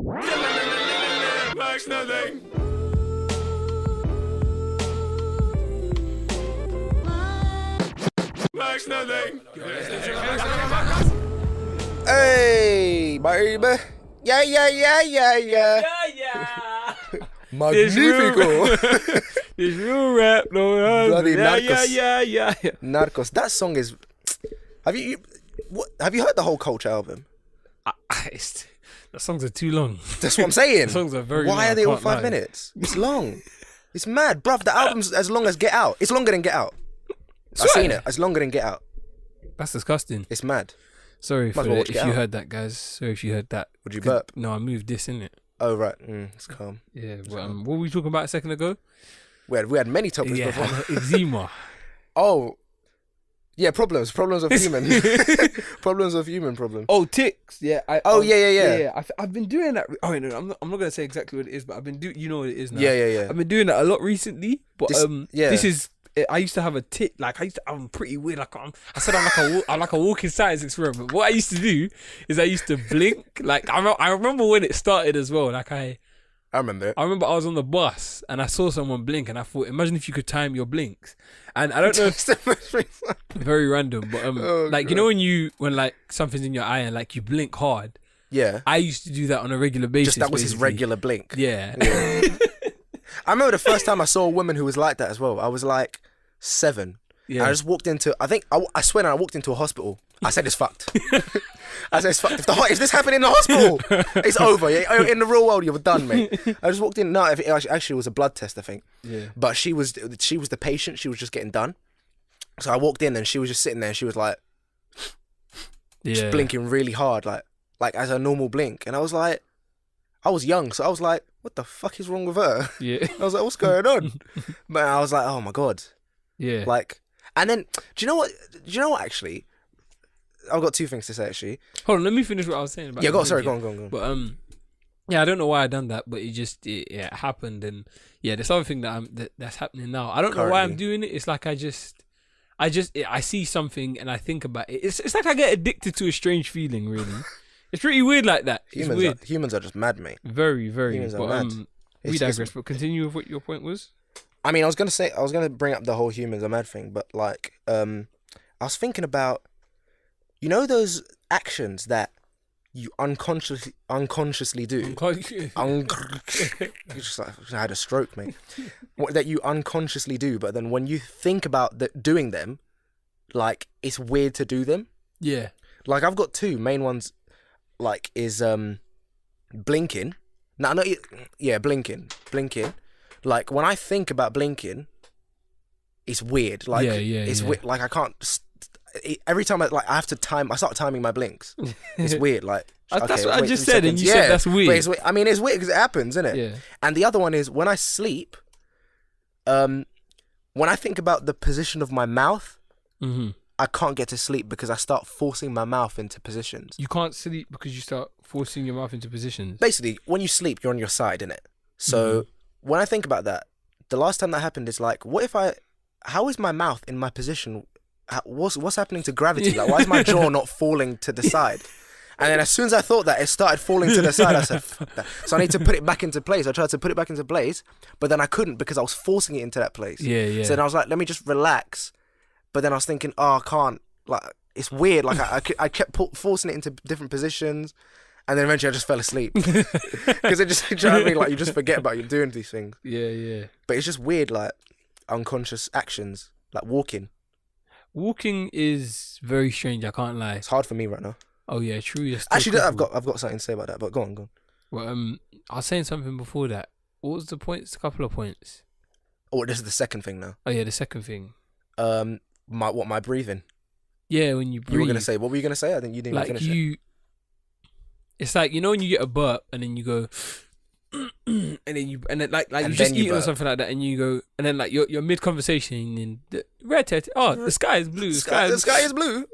Max nothing. Max nothing. Hey, baby. Yeah. Yeah. Magnifico. This real rap, no. Bloody Yeah. Narcos. That song is. Have you heard the whole Culture album? The songs are too long. That's what I'm saying. The songs are very long. Why are they all I can't 5 lie. minutes? It's long. It's mad, bruv. The album's as long as Get Out. It's longer than Get Out. I've Swear. seen it. It's longer than Get Out. That's disgusting. It's mad. Sorry Might for as well that, watch if Get you Out. heard that, guys. Sorry if you heard that. Would you 'Cause- burp? No, I moved this in it. Oh right. It's calm. Yeah, but, what were we talking about a second ago? We had many topics Yeah, before. eczema. Oh. Yeah, problems of human. Problems of human problem. Oh, ticks. Yeah. Yeah. I've been doing that. Oh no, I'm not gonna say exactly what it is, but I've been you know what it is now. Yeah. I've been doing that a lot recently, but Yeah. this is. I used to have a tick. Like I'm pretty weird. Like I said, I'm like a walking science experiment. What I used to do is I used to blink. Like I remember when it started as well. Like I remember it. I remember I was on the bus and I saw someone blink and I thought, imagine if you could time your blinks. And I don't know if very random, but like you know when like something's in your eye and like you blink hard. Yeah. I used to do that on a regular basis. Just that was his basically. regular blink. Yeah. I remember the first time I saw a woman who was like that as well. I was like 7. Yeah. I just walked into. I swear, I walked into a hospital. I said it's fucked. I said it's fucked. If this happened in the hospital, it's over. Yeah? In the real world, you're done, mate. I just walked in. No, it actually was a blood test, I think. Yeah. But she was the patient. She was just getting done. So I walked in and she was just sitting there. And she was like, just blinking really hard, like as a normal blink. And I was like, I was young, so I was like, what the fuck is wrong with her? Yeah. I was like, what's going on? But I was like, oh my god. Yeah. Like, and then do you know what? Actually, I've got 2 things to say. Actually, Hold on, let me finish what I was saying about yeah. Go. the Sorry, blink, go on. But yeah, I don't know why I done that, but it happened, and yeah, there's something that's happening now. I don't know why I'm Currently. doing it. It's like I see something and I think about it. It's like I get addicted to a strange feeling. Really, it's pretty weird like that. It's weird. Humans are just mad, mate. Very, very. Humans are But mad. we It's- digress. But continue with what your point was. I mean, I was gonna bring up the whole humans are mad thing, but like, I was thinking about, you know, those actions that you unconsciously do. Just like, I had a stroke, mate. That you unconsciously do, but then when you think about doing them, like it's weird to do them. Yeah. Like I've got 2 main ones. Like is blinking. No, yeah, blinking. Like when I think about blinking, it's weird. Like it's yeah. weird. Like I can't. Every time I have to time. I start timing my blinks. It's weird. Like That's what I wait just 3 said, and seconds. you said that's weird. But I mean, it's weird because it happens, isn't it? Yeah. And the other one is when I sleep. When I think about the position of my mouth, Mm-hmm. I can't get to sleep because I start forcing my mouth into positions. You can't sleep because you start forcing your mouth into positions. Basically, when you sleep, you're on your side, innit? So when I think about that, the last time that happened is like, how is my mouth in my position? What's happening to gravity? Like, why is my jaw not falling to the side? And then as soon as I thought that, it started falling to the side. I said, fuck that. So I need to put it back into place. I tried to put it back into place, but then I couldn't because I was forcing it into that place. Yeah. So then I was like, let me just relax. But then I was thinking, oh, I can't. Like, it's weird. Like, I kept forcing it into different positions. And then eventually I just fell asleep. Because it just, you know what I mean? Like, you just forget about you doing these things. Yeah. But it's just weird, like, unconscious actions, like walking. Walking is very strange. I can't lie. It's hard for me right now. Oh yeah, true. You're still Actually, I've crippled. got something to say about that, but go on. Well, I was saying something before that. What was the points? A couple of points. Oh, this is the second thing now. Oh yeah, the second thing. My breathing. Yeah, when you breathe. You were gonna say, what were you gonna say? I think you didn't like even finish it. It's like, you know when you get a burp and then you go and then you like And you just then you eat or burp. something like that and you go and then like you're mid conversation and the red tet the sky is blue. The sky is blue.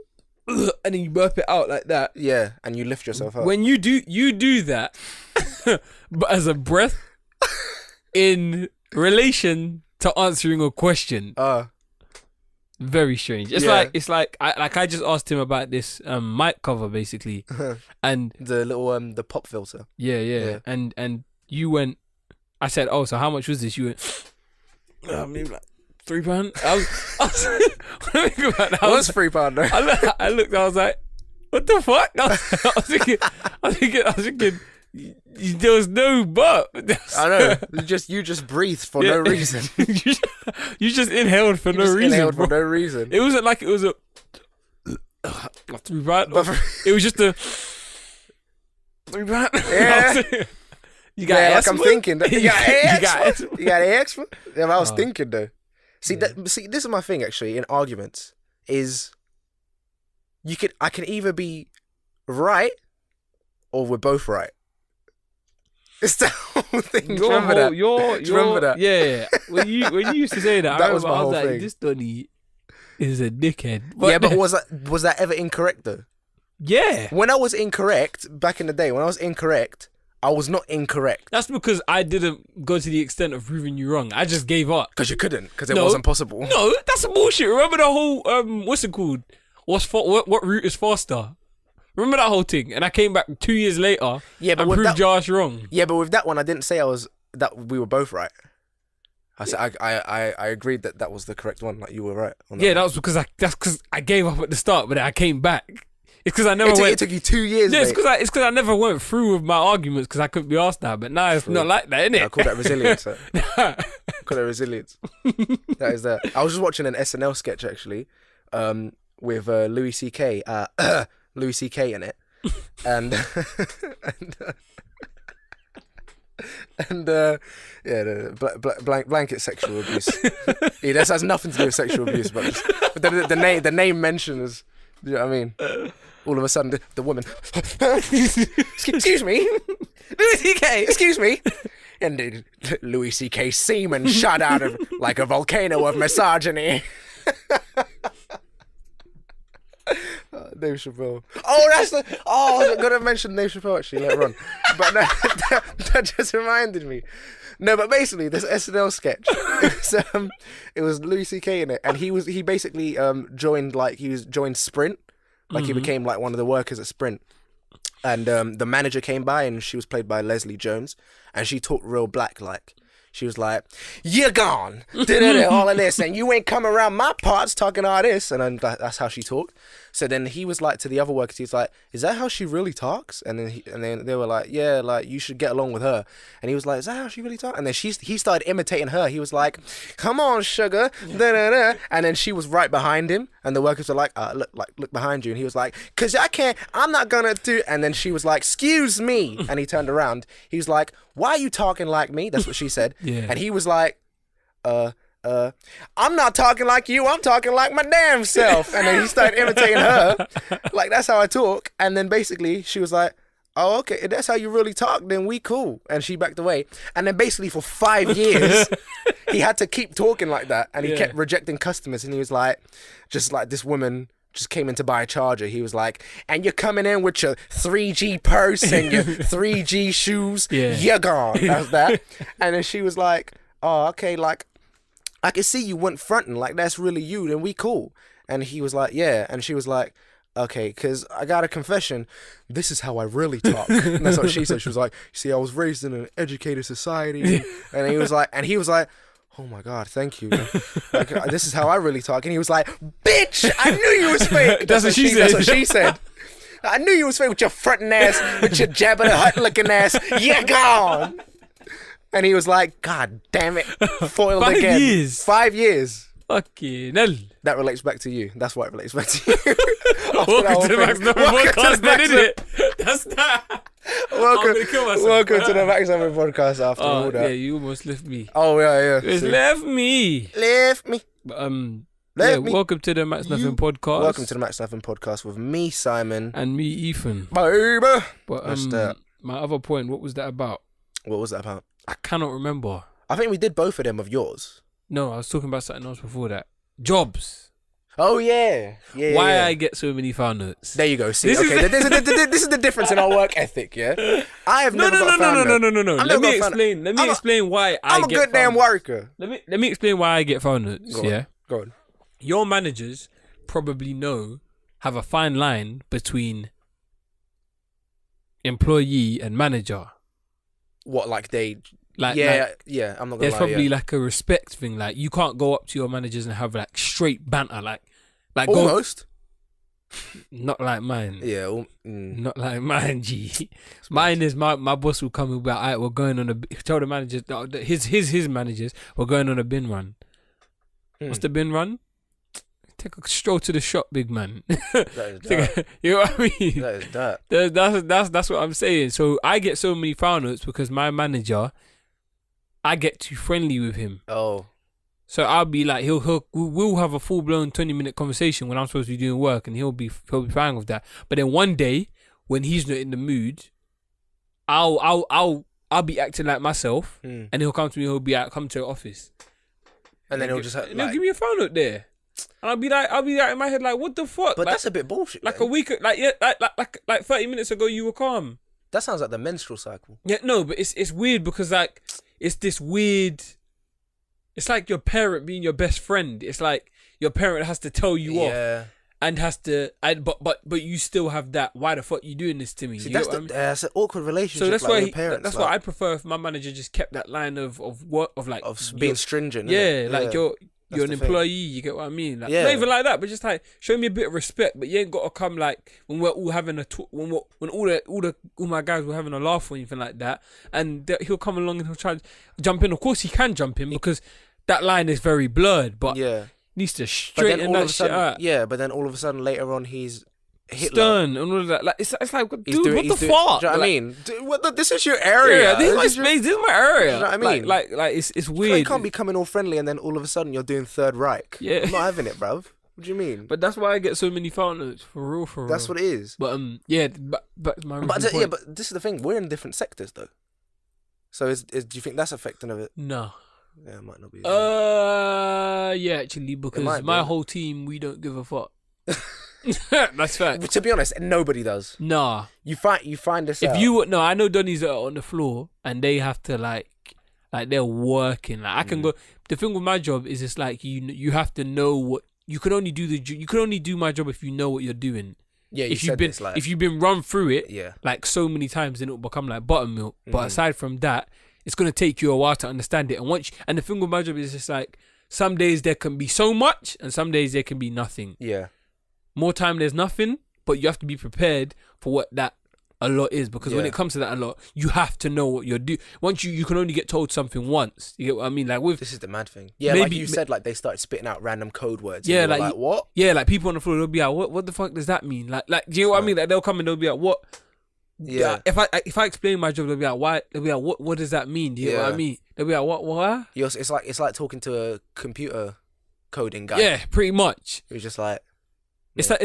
And then you burp it out like that. Yeah, and you lift yourself up. When you do that, but as a breath in relation to answering a question. Very strange. It's Yeah. like I just asked him about this mic cover basically, and The little the pop filter. yeah, and you went. I said, oh, so how much was this? You went. Maybe like £3. I was when I think about that, It was £3 though. I looked. I was like, what the fuck? I was thinking. There was no but. I know. You just breathed for no reason. you just inhaled for no reason. Inhaled Bro. for no reason. It wasn't like it was a. £3. It was just a. £3. Yeah. You got like asthma? I'm thinking. You got got asthma? You got asthma? Yeah, but I was Oh. thinking though. See this is my thing actually in arguments is I can either be right or we're both right. It's the whole thing. Do you remember that? Do you remember that? Yeah. When you used to say that, That I was remember my I was whole like, thing. this Donny is a dickhead. Yeah, but was that ever incorrect though? yeah. When I was incorrect back in the day, when I was incorrect, I was not incorrect That's because I didn't go to the extent of proving you wrong. I just gave up. because you couldn't because it No. wasn't possible. No, that's bullshit. Remember the whole what's it called? What route is faster? Remember that whole thing? And I came back 2 years later Yeah, but and with proved that, Josh wrong. yeah, but with that one, I didn't say that we were both right. I said I agreed that was the correct one. Like you were right. On that. Yeah, that's because I gave up at the start, but then I came back. It's because I never It went. took you 2 years. Yeah, it's mate. because I never went through with my arguments because I couldn't be asked that. But now it's not like that, innit? I call that resilience. I call that resilience. That is that. I was just watching an SNL sketch actually, with Louis C.K. Louis C.K. in it, and yeah, the blanket sexual abuse. Yeah, this has nothing to do with sexual abuse, but the name mentioned is, you know what I mean? All of a sudden, the woman, excuse me, Louis C.K., excuse me. And Louis C.K. semen shot out of like a volcano of misogyny. Dave Chappelle. I was gonna mention Dave Chappelle actually later on, but no, that just reminded me. No, but basically this SNL sketch, it was Louis C.K. in it, and he basically joined Sprint, like he became like one of the workers at Sprint, and the manager came by and she was played by Leslie Jones, and she talked real black like. She was like, "You're gone," all of this, and you ain't come around my parts talking all this, and then that's how she talked. So then he was like to the other workers, he was like, "Is that how she really talks?" And then they were like, "Yeah, like you should get along with her." And he was like, "Is that how she really talks?" And then he started imitating her. He was like, "Come on, sugar," and then she was right behind him, and the workers were like, "Look behind you," and he was like, "'Cause I'm not gonna do," and then she was like, "Excuse me," and he turned around. He was like, "Why are you talking like me?" That's what she said. Yeah. And he was like, I'm not talking like you, I'm talking like my damn self. And then he started imitating her. Like, that's how I talk. And then basically she was like, "Oh, okay, if that's how you really talk, then we cool." And she backed away. And then basically for 5 years, he had to keep talking like that. And he kept rejecting customers. And he was like, just like this woman just came in to buy a charger. He was like, "And you're coming in with your 3G purse and your 3G shoes. You're gone." That was that. And then she was like, "Oh, okay, like, I can see you went fronting. Like, that's really you. Then we cool." And he was like, "Yeah." And she was like, "Okay, because I got a confession. This is how I really talk." And that's what she said. She was like, "You see, I was raised in an educated society." And he was like, "Oh my God, thank you. Like, this is how I really talk." And he was like, "Bitch, I knew you was fake." That's what she said. That's what she said. "I knew you was fake with your fronting ass, with your Jabba the Hutt looking ass. You're gone." And he was like, "God damn it, foiled 5 again." years. 5 years. Fucking hell. That relates back to you. That's why it relates back to you. Welcome to the Max Novel podcast, then, Max isn't it? That's that. Welcome, I'm gonna kill myself. welcome to the Max Novel podcast after all Oh, that. yeah, you almost left me. Oh, yeah. You just See? left me. Left me. But, Left me. welcome to the Max Nothing podcast. Welcome to the Max Nothing podcast with me, Simon. And me, Ethan. Baby. But That's that. my other point, what was that about? What was that about? I cannot remember. I think we did both of them of yours. No, I was talking about something else before that. Jobs. Oh, yeah. Yeah. Why yeah. I get so many found notes. There you go. See, This is okay, this is the difference in our work ethic, yeah? I have never got found No. I'm Let never me got found- explain. I'm a- explain why I'm I a get good damn found- worker. Let me explain why I get found notes. Go on. Yeah. Go on. your managers probably have a fine line between employee and manager. What, like they? Like, yeah, like, yeah. I'm not gonna there's lie. probably yeah. like a respect thing. Like you can't go up to your managers and have like straight banter. Like Almost. not like mine. Yeah. Not like mine, G. Mine is my boss will come and be like, alright, we're going on tell the managers, his managers, we're going on a bin run. What's the bin run? Take a stroll to the shop, big man. That is that. You know what I mean? That is that. That's what I'm saying. So I get so many foul notes because my manager, I get too friendly with him. Oh. So I'll be like, we'll have a full blown 20-minute conversation when I'm supposed to be doing work, and he'll be fine with that. But then one day when he's not in the mood, I'll be acting like myself, and he'll come to me. He'll be like, come to the office, and then he'll just he'll give me a foul note there, and I'll be like in my head like, what the fuck? But like, that's a bit bullshit. Like man. a week, like 30 minutes ago, you were calm. That sounds like the menstrual cycle. Yeah, no, but it's weird because like it's this weird. It's like your parent being your best friend. It's like your parent has to tell you off and has to, but you still have that. Why the fuck you doing this to me? See, You that's get what I mean? that's an awkward relationship. So that's like, why with parents, that's like, why I prefer if my manager just kept that line of being stringent. Yeah, like you're an the employee. You get what I mean? Like, Yeah. not even like that, but just like show me a bit of respect. But you ain't got to come like when we're all having when all my guys were having a laugh or anything like that, and he'll come along and he'll try to jump in. Of course, he can jump in because that line is very blurred, but needs to straighten that shit out. Yeah, but then all of a sudden later on he's Hitler. Stern and all of that. Like it's like, dude, He's doing, what the fuck? Do you know what I Like, mean? Dude, this is your area. Yeah, this is my space. This is my area. You know what I mean? Like it's weird. You can't be coming all friendly and then all of a sudden you're doing Third Reich. Yeah. I'm not having it, bruv. What do you mean? But that's why I get so many foul notes for real. That's what it is. But yeah, but my But point. but this is the thing. We're in different sectors though. So do you think that's affecting of it? No. Yeah, it might not be. Yeah, actually, because might my be. whole team, we don't give a fuck. That's fact. To be honest, nobody does. Nah. You find this out. I know Donnies that are on the floor and they have to like they're working. Like I can go. The thing with my job is it's like you have to know what you can only do. You can only do my job if you know what you're doing. Yeah, if you've been run through it, like so many times, then it'll become like buttermilk. But aside from that, it's gonna take you a while to understand it. And the thing with my job is just like some days there can be so much, and some days there can be nothing. Yeah. More time there's nothing, but you have to be prepared for what that a lot is, because when it comes to that a lot, you have to know what you're doing. Once you can only get told something once. You get what I mean? Like This is the mad thing. Yeah, like you said, like they started spitting out random code words. Yeah, and like what? Yeah, like people on the floor, they'll be like, what the fuck does that mean? Like do you know what I mean? Like they'll come and they'll be like, what? Yeah. If I explain my job, they'll be like, why? They'll be like, what does that mean? Do you know what I mean? They'll be like, what? It's like talking to a computer coding guy. Yeah, pretty much. Who's just like. It's like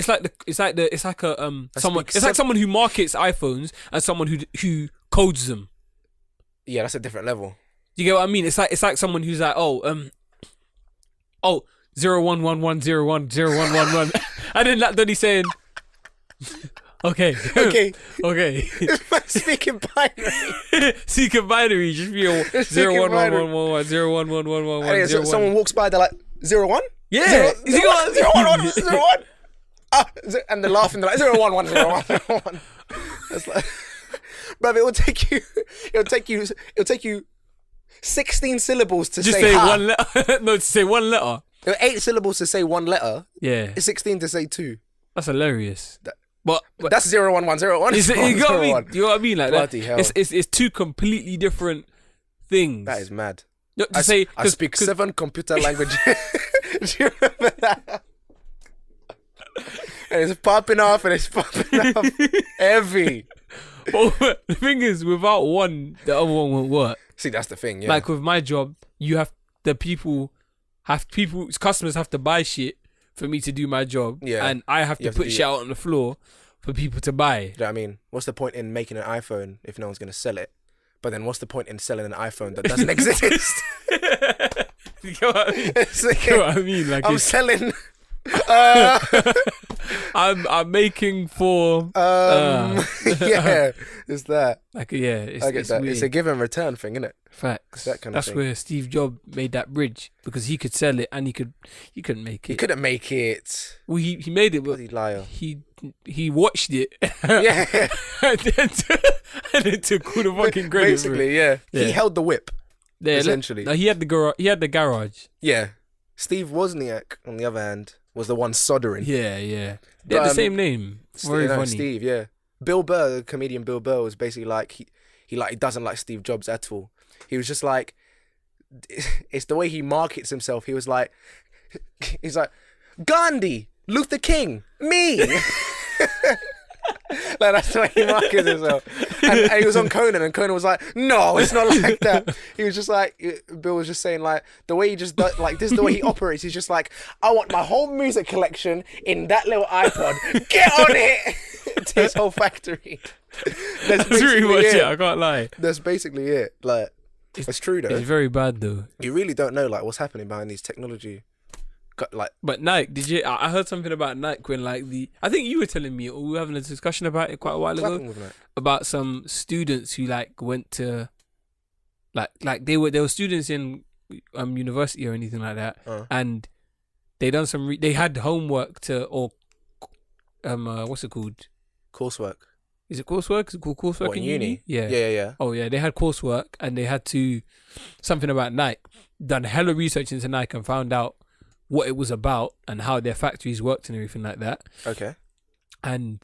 someone who markets iPhones and someone who codes them. Yeah, that's a different level. You get what I mean? It's like someone who's like, 0111010101, and then that he's saying, okay. Speaking binary. Speaking binary, just be a 011111 011111. Someone walks by, they're like 01? Yeah, 01. And they're laughing. They're like 01101101. It's like, bruv, it'll take you 16 syllables to just say one letter. No, to say one letter. 8 syllables to say one letter. Yeah, 16 to say 2. That's hilarious. But that's 01101. You got me. You know what I mean? Like bloody hell. It's two completely different things. That is mad. I speak 7 computer languages. Do you remember that? And it's popping off heavy. But the thing is, without one, the other one won't work. See, that's the thing, yeah. Like with my job, customers have to buy shit for me to do my job. Yeah. And I have to put shit out on the floor for people to buy. Do you know what I mean? What's the point in making an iPhone if no one's going to sell it? But then what's the point in selling an iPhone that doesn't exist? You know what I mean? It's like, You know what I mean? Like I'm selling I'm making for yeah, it's that. like yeah. It's, I get it's that. weird. It's a give and return thing, isn't it? Facts. that kind of That's thing. where Steve Jobs made that bridge because he could sell it and he couldn't make it. He couldn't make it. Well, he made it, but Bloody liar. he watched it. Yeah, and then took all the fucking credit. for it. basically, yeah. Yeah. He held the whip. Yeah, essentially. No, he had the garage. He had the garage. Yeah. Steve Wozniak, on the other hand, was the one soldering. Yeah. They had the same name. Very funny. Steve, yeah. Bill Burr, the comedian Bill Burr, was basically like he doesn't like Steve Jobs at all. He was just like, it's the way he markets himself. He's like Gandhi, Luther King, me. Like that's the way he markets himself. And he was on Conan, and Conan was like, "No, it's not like that." He was just like, Bill was just saying like the way he just does, like this is the way he operates. He's just like, "I want my whole music collection in that little iPod. Get on it!" To his whole factory. That's really much it. I can't lie. That's basically it. Like it's true though. It's very bad though. You really don't know like what's happening behind these technology. Like, But Nike, did you? I heard something about Nike when like I think you were telling me, or we were having a discussion about it quite a while what's ago, happening with that? about some students who like went to, like they were students in university or anything like that, and they done some they had homework what's it called? Coursework. Is it coursework? Is it called coursework What, in in uni? Yeah. Yeah. Oh yeah, they had coursework and they had to something about Nike. Done hella research into Nike and found out what it was about and how their factories worked and everything like that. Okay. And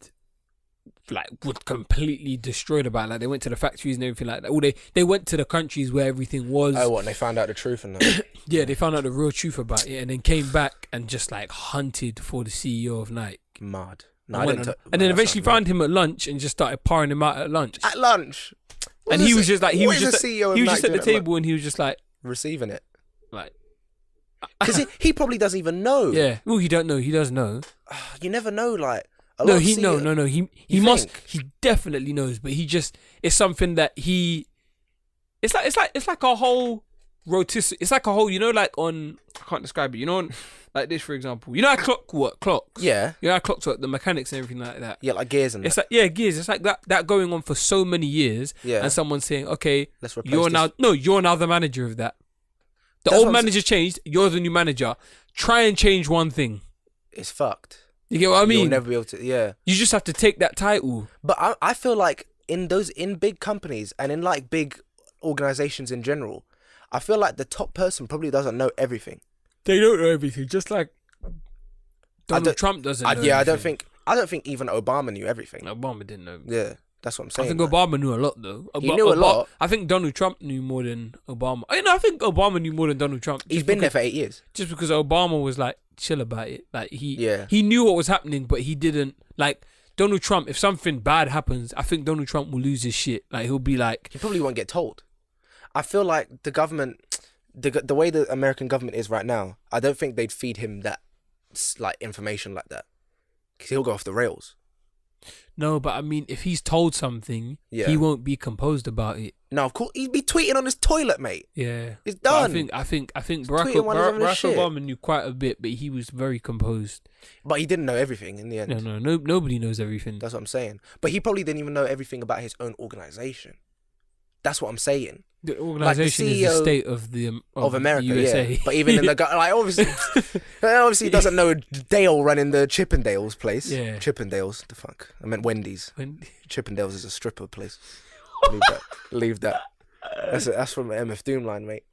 like were completely destroyed about it. Like they went to the factories and everything like that. Or they went to the countries where everything was. Oh, what? And they found out the truth and that. Yeah, they found out the real truth about it and then came back and just like hunted for the CEO of Nike. Mad. No, And, I went didn't. on- and then eventually found him at lunch and just started pouring him out at lunch. At lunch. And he was just like he was the just CEO of he was Nike just at the doing table and he was just like receiving it. like Because he probably doesn't even know. yeah. Well, he don't know. He does know. You never know. Like a No, lot of he CEO no. He You must. think? He definitely knows, but he just it's something that he. It's like a whole rotis. It's like a whole. You know, like on I can't describe it. You know, on, like this for example. You know how clocks. Yeah. You know how clocks work, the mechanics and everything like that. Yeah, like gears and It's that. like gears. It's like that going on for so many years. Yeah. And someone saying, okay, Let's replace you're this. now the manager of that. The That's old what I'm manager changed. You're the new manager. Try and change one thing. It's fucked. You get what I mean? You'll never be able to. Yeah. You just have to take that title. But I feel like in big companies and in like big organizations in general, I feel like the top person probably doesn't know everything. They don't know everything. Just like Donald don't- Trump doesn't know Yeah, everything. I don't think even Obama knew everything. Obama didn't know. Yeah, that's what I'm I saying. think like. Obama knew a lot though. He knew a lot. I think Donald Trump knew more than Obama. I think Obama knew more than Donald Trump. He's been there for 8 years. Just because Obama was like chill about it. Like Yeah. he knew what was happening, but he didn't like Donald Trump. If something bad happens, I think Donald Trump will lose his shit. Like he'll be like, He probably won't get told. I feel like the government, the way the American government is right now, I don't think they'd feed him that like information like that, because he'll go off the rails. no, but I mean, if he's told something, Yeah. he won't be composed about it. No, of course he'd be tweeting on his toilet, mate. Yeah, It's But done. I think Barack tweeting while he's having a Barack shit. Obama knew quite a bit, but he was very composed. But he didn't know everything in the end. No, nobody knows everything. That's what I'm saying. But he probably didn't even know everything about his own organization. That's what I'm saying. The organization is the CEO state of the Of America, the USA. yeah. But even in the like, obviously he doesn't know Dale running the Chippendales place. Yeah. Chippendales. The fuck. I meant Wendy's. When- Chippendales is a stripper place. Leave that. That's from the MF Doom line, mate.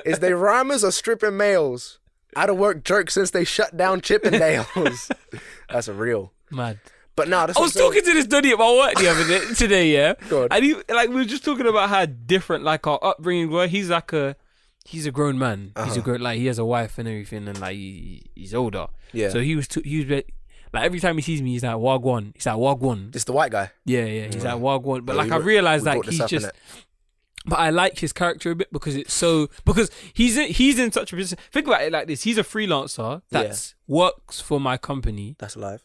Is they rhymers or stripping males? Out of work jerk since they shut down Chippendales. That's a real. mad. But no, that's I what was I'm saying. talking to this Duddy at my work the other day today, yeah. Go on. And he like we were just talking about how different like our upbringing were. He's a grown man. He's a grown he has a wife and everything, and like he's older. Yeah. So he was like every time he sees me, he's like wagwan. He's like wagwan. Just the white guy. Yeah. He's like wagwan. But Yeah, like we I realized we like brought this he's up, just. innit? But I like his character a bit because he's in such a position. Think about it like this: he's a freelancer that works for my company That's alive.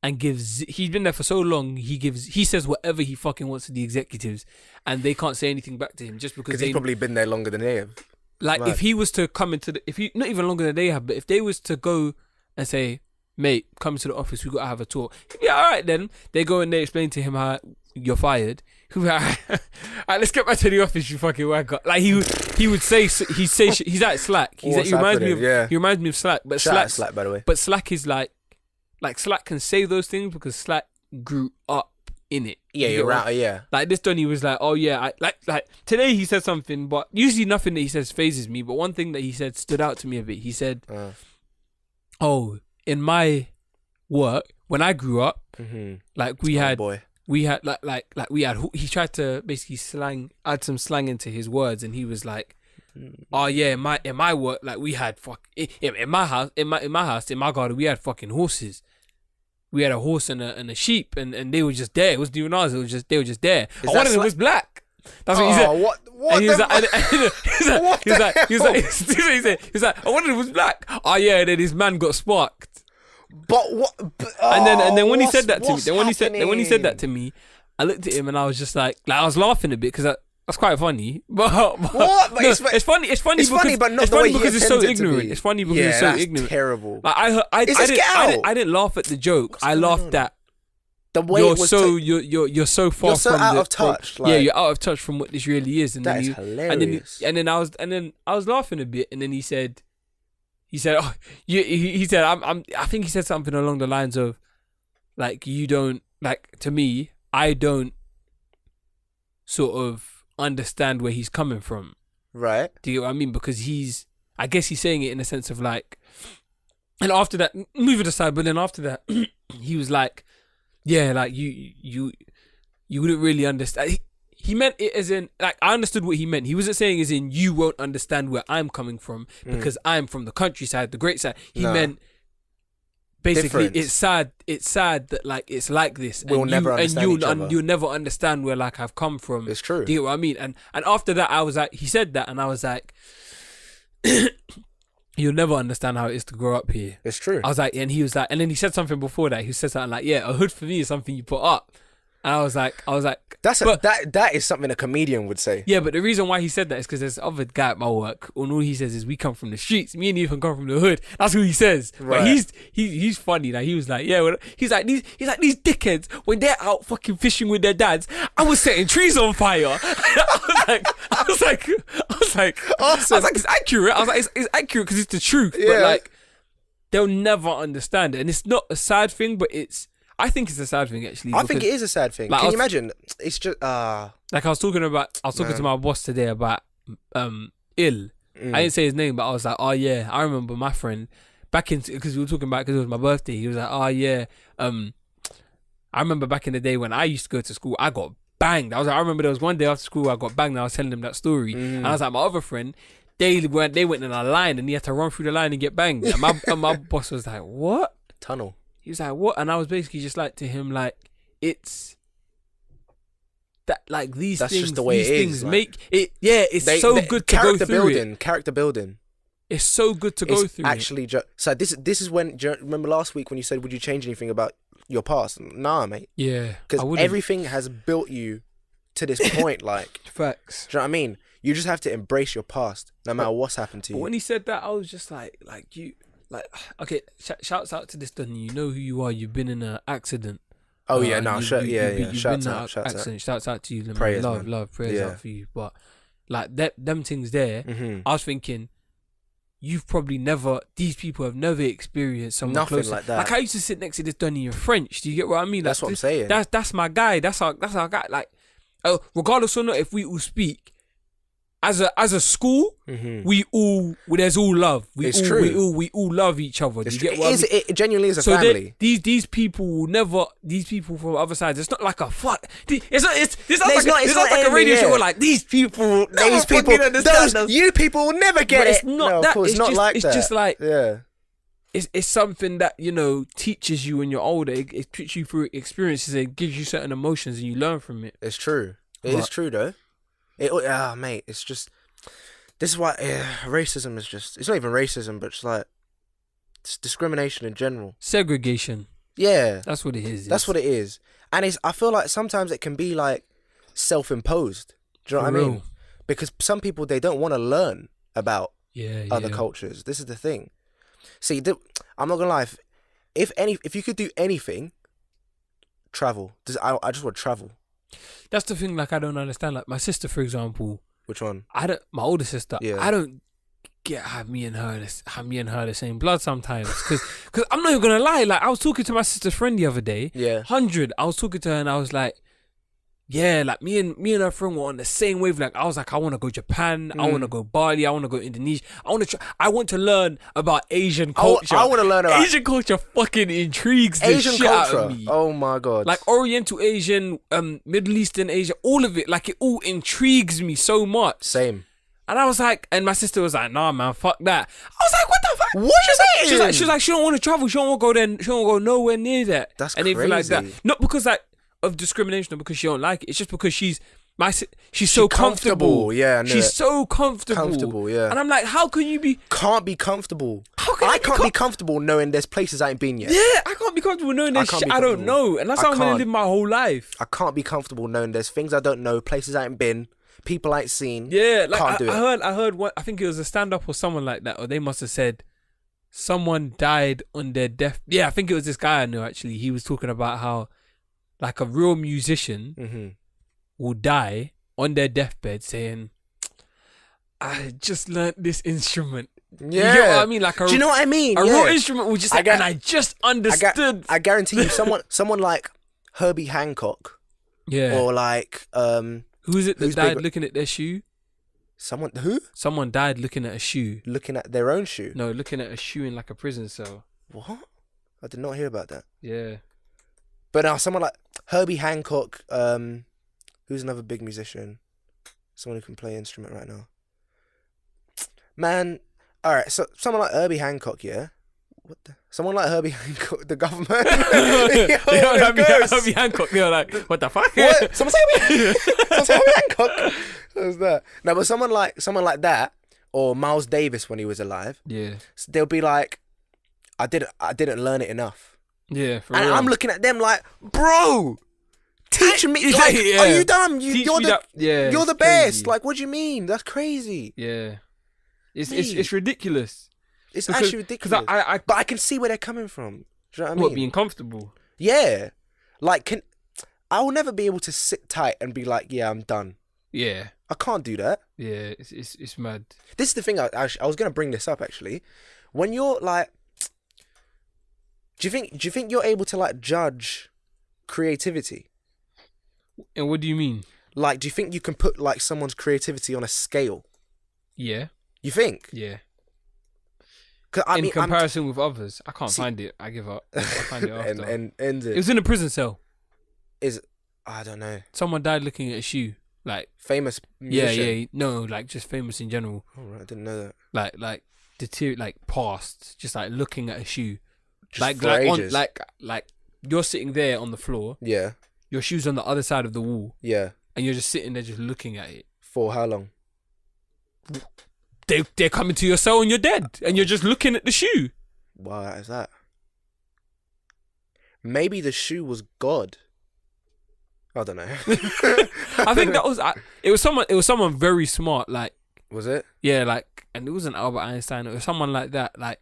and he's been there for so long. He says whatever he fucking wants to the executives, and they can't say anything back to him just because Because they he's probably been there longer than they have. like mad. if he was to come into not even longer than they have, but if they was to go and say, mate, come to the office, we gotta have a talk. He'd be like, all right then. They go and they explain to him how you're fired. He'd be like, all right, let's get back to the office, you fucking wanker. Like he would say he's at Slack. He reminds me of Slack, but Shout out Slack, by the way. But Slack is like Slack can say those things because Slack grew up in it. Yeah, you're right. Yeah. Like this Donny was like, oh yeah, like today he said something, but usually nothing that he says phases me. But one thing that he said stood out to me a bit. He said, "Oh, in my work when I grew up, like we had he tried to basically add some slang into his words, and he was like, oh yeah, in my work, like we had in my house, in my garden, we had fucking horses." We had a horse and a sheep, and they were just there. It wasn't even ours. They were just there. One of them was black. That's what he said. What? And he was like, one of them was black. Oh yeah, and then his man got sparked. But what? And then when he said that to me, I looked at him and I was just like I was laughing a bit because that's quite funny. But what? But no, it's funny. It's funny but not the way he because it's so intended it to ignorant. be. It's funny because it's so that's ignorant. Terrible. Like I didn't laugh at the joke. I laughed at the way you're it was so you're so far you're so from out of touch. Yeah, you're out of touch from what this really is. And that then is hilarious. and then I was laughing a bit, and then he said, oh, he said I think he said something along the lines of like you don't like to me. I don't sort of understand where he's coming from. Right. Do you get what I mean? Because I guess he's saying it in a sense of like, and after that, move it aside, but then after that, he was like, yeah, like you wouldn't really understand. He meant it as in, like, I understood what he meant. He wasn't saying as in, you won't understand where I'm coming from because I'm from the countryside, the great side. He meant, basically, difference. It's sad that like it's like this. We'll never understand each other. You'll never understand where like I've come from. It's true. Do you get what I mean? And after that, I was like, he said that, and I was like, you'll never understand how it is to grow up here. It's true. I was like, and he was like, and then he said something before that. He said something like, yeah, a hood for me is something you put up. And I was like, that is something a comedian would say. Yeah, but the reason why he said that is because there's other guy at my work, and all he says is we come from the streets. Me and Ethan come from the hood. That's what he says. Right. But he's funny. Like he was like, yeah, he's like these dickheads when they're out fucking fishing with their dads. I was setting trees on fire. I was like, Awesome. it's accurate. I was like, it's accurate because it's the truth. Yeah. But like, they'll never understand it, and it's not a sad thing, but I think it's a sad thing actually. I think it is a sad thing. Like, Can you imagine? It's just like I was talking to my boss today about I didn't say his name, but I was like, oh yeah, I remember my friend back in because we were talking about because it was my birthday. He was like, oh yeah, I remember back in the day when I used to go to school, I got banged. I remember there was one day after school I got banged. And I was telling him that story, and I was like, my other friend, they went in a line and he had to run through the line and get banged. And my boss was like, what? tunnel. He was like, what? And I was basically just like to him, like, it's that, like, these That's things, just the way these it is, things like, make it. Yeah, it's so good to go through it. Character building. It's so good to go through. Actually, so this is when. Do you remember last week when you said, "Would you change anything about your past?" Nah, mate. Yeah, because everything has built you to this point. Like facts. Do you know what I mean? You just have to embrace your past, no matter what's happened to you. But when he said that, I was just like you. Like, okay, shouts out to this Donny. You know who you are. You've been in an accident. Oh yeah, no, shouts out. Shouts out to you. Prayers, love, prayers out for you. But like them things there, I was thinking, you've probably never. These people have never experienced someone nothing closer. like that. Like I used to sit next to this Donny in French. Do you get what I mean? That's what I'm saying. That's my guy. That's our guy. Like, regardless or not, if we all speak. As a school, there's all love. We all love each other. Do you get what I mean? It genuinely is a so family. These people will never. These people from other sides. It's not like a fuck. It's not like a radio show where like these people. These people. You people will never get it. It's not no, that. Of course, it's not just, like it's that. just like It's It's something that teaches you when you're older. It teaches you through experiences. It gives you certain emotions and you learn from it. It's true. It is true though. Mate, it's just, this is why racism is just, it's not even racism, but it's like, it's discrimination in general. Segregation. Yeah. That's what it is. That's what it is. And I feel like sometimes it can be like self-imposed. Do you know what I mean? Because some people, they don't want to learn about other cultures. This is the thing. See, I'm not gonna lie. If you could do anything, travel. I just want to travel. That's the thing. Like, I don't understand. Like, my sister, for example. Which one? My older sister. Yeah. I don't have me and her the same blood sometimes. Because I'm not even gonna lie. Like, I was talking to my sister's friend the other day. Yeah. 100. I was talking to her and I was like, yeah, like me and her friend were on the same wavelength. I was like, I want to go Japan. I want to go Bali. I want to go Indonesia. I want to learn about Asian culture. I want to learn about Asian culture. Fucking intrigues the Asian shit out culture. of me. Oh my god. Like Oriental Asian, Middle Eastern Asia, all of it. Like, it all intrigues me so much. Same. And I was like, and my sister was like, nah, man, fuck that. I was like, what the fuck? What you saying? She was like, she don't want to travel. She don't want to go there. She don't want to go nowhere near that. That's anything like that. crazy. Not because like of discrimination or because she don't like it. It's just because she's so comfortable. Yeah, I knew she's it. so comfortable. Comfortable, yeah. And I'm like, how can you be? Can't be comfortable. How can I can't be comfortable knowing there's places I ain't been yet. Yeah, I can't be comfortable knowing there's can't shit be I don't comfortable. know, and that's I how I'm gonna can't. live my whole life. I can't be comfortable knowing there's things I don't know, places I ain't been, people I ain't seen. Yeah, like Can't do it. I heard what I think it was a stand up or someone like that, or they must have said someone died on their death. Yeah, I think it was this guy I knew actually. He was talking about how like a real musician Mm-hmm. will die on their deathbed saying, I just learned this instrument. Yeah. You get what I mean? Like Do you know what I mean? a Yeah. real instrument will just say, and I just understood. I guarantee you, someone like Herbie Hancock, Yeah. or like Who is it that who's died big- looking at their shoe? someone who Someone died looking at a shoe. looking at their own shoe. No, looking at a shoe in like a prison cell. What? I did not hear about that. Yeah. But now someone like Herbie Hancock, who's another big musician, someone who can play an instrument right now. Man, all right. So someone like Herbie Hancock, yeah. What the? Someone like Herbie Hancock, the government. Herbie Hancock, they're like, what the fuck? What? Someone say Herbie Hancock. What was that? No, but someone like that, or Miles Davis when he was alive, Yeah. they'll be like, I didn't learn it enough. Yeah, for And real. I'm looking at them like, bro, teach me. Yeah, Like, yeah. are you dumb? Teach You're me the that- yeah, you're it's the best. crazy. Like, what do you mean? That's crazy. Yeah. It's Mate. ridiculous. It's Because- actually ridiculous. Because I But I can see where they're coming from. Do you know what I mean? what, being comfortable? Yeah. Like, I will never be able to sit tight and be like, yeah, I'm done. Yeah. I can't do that. Yeah, it's mad. This is the thing. I was gonna bring this up actually. When you're like, do you think you're able to like judge creativity? And what do you mean? Like, do you think you can put like someone's creativity on a scale? Yeah. You think? Yeah. 'Cause I In mean, comparison with others, I can't See- find it. I give up. I find it after. and It was in a prison cell. I don't know, Someone died looking at a shoe. Like, famous musician. yeah. No, like just famous in general. Oh, right, I didn't know that. Like past, just like looking at a shoe. Just like for like ages. on like you're sitting there on the floor, Yeah, your shoe's on the other side of the wall, yeah. and you're just sitting there just looking at it. For how long? They're coming to your cell and you're dead, and you're just looking at the shoe. Wow, is that? Maybe the shoe was God. I don't know. I think that was it was someone very smart, like Was it? yeah, like, and it wasn't Albert Einstein. It was someone like that, like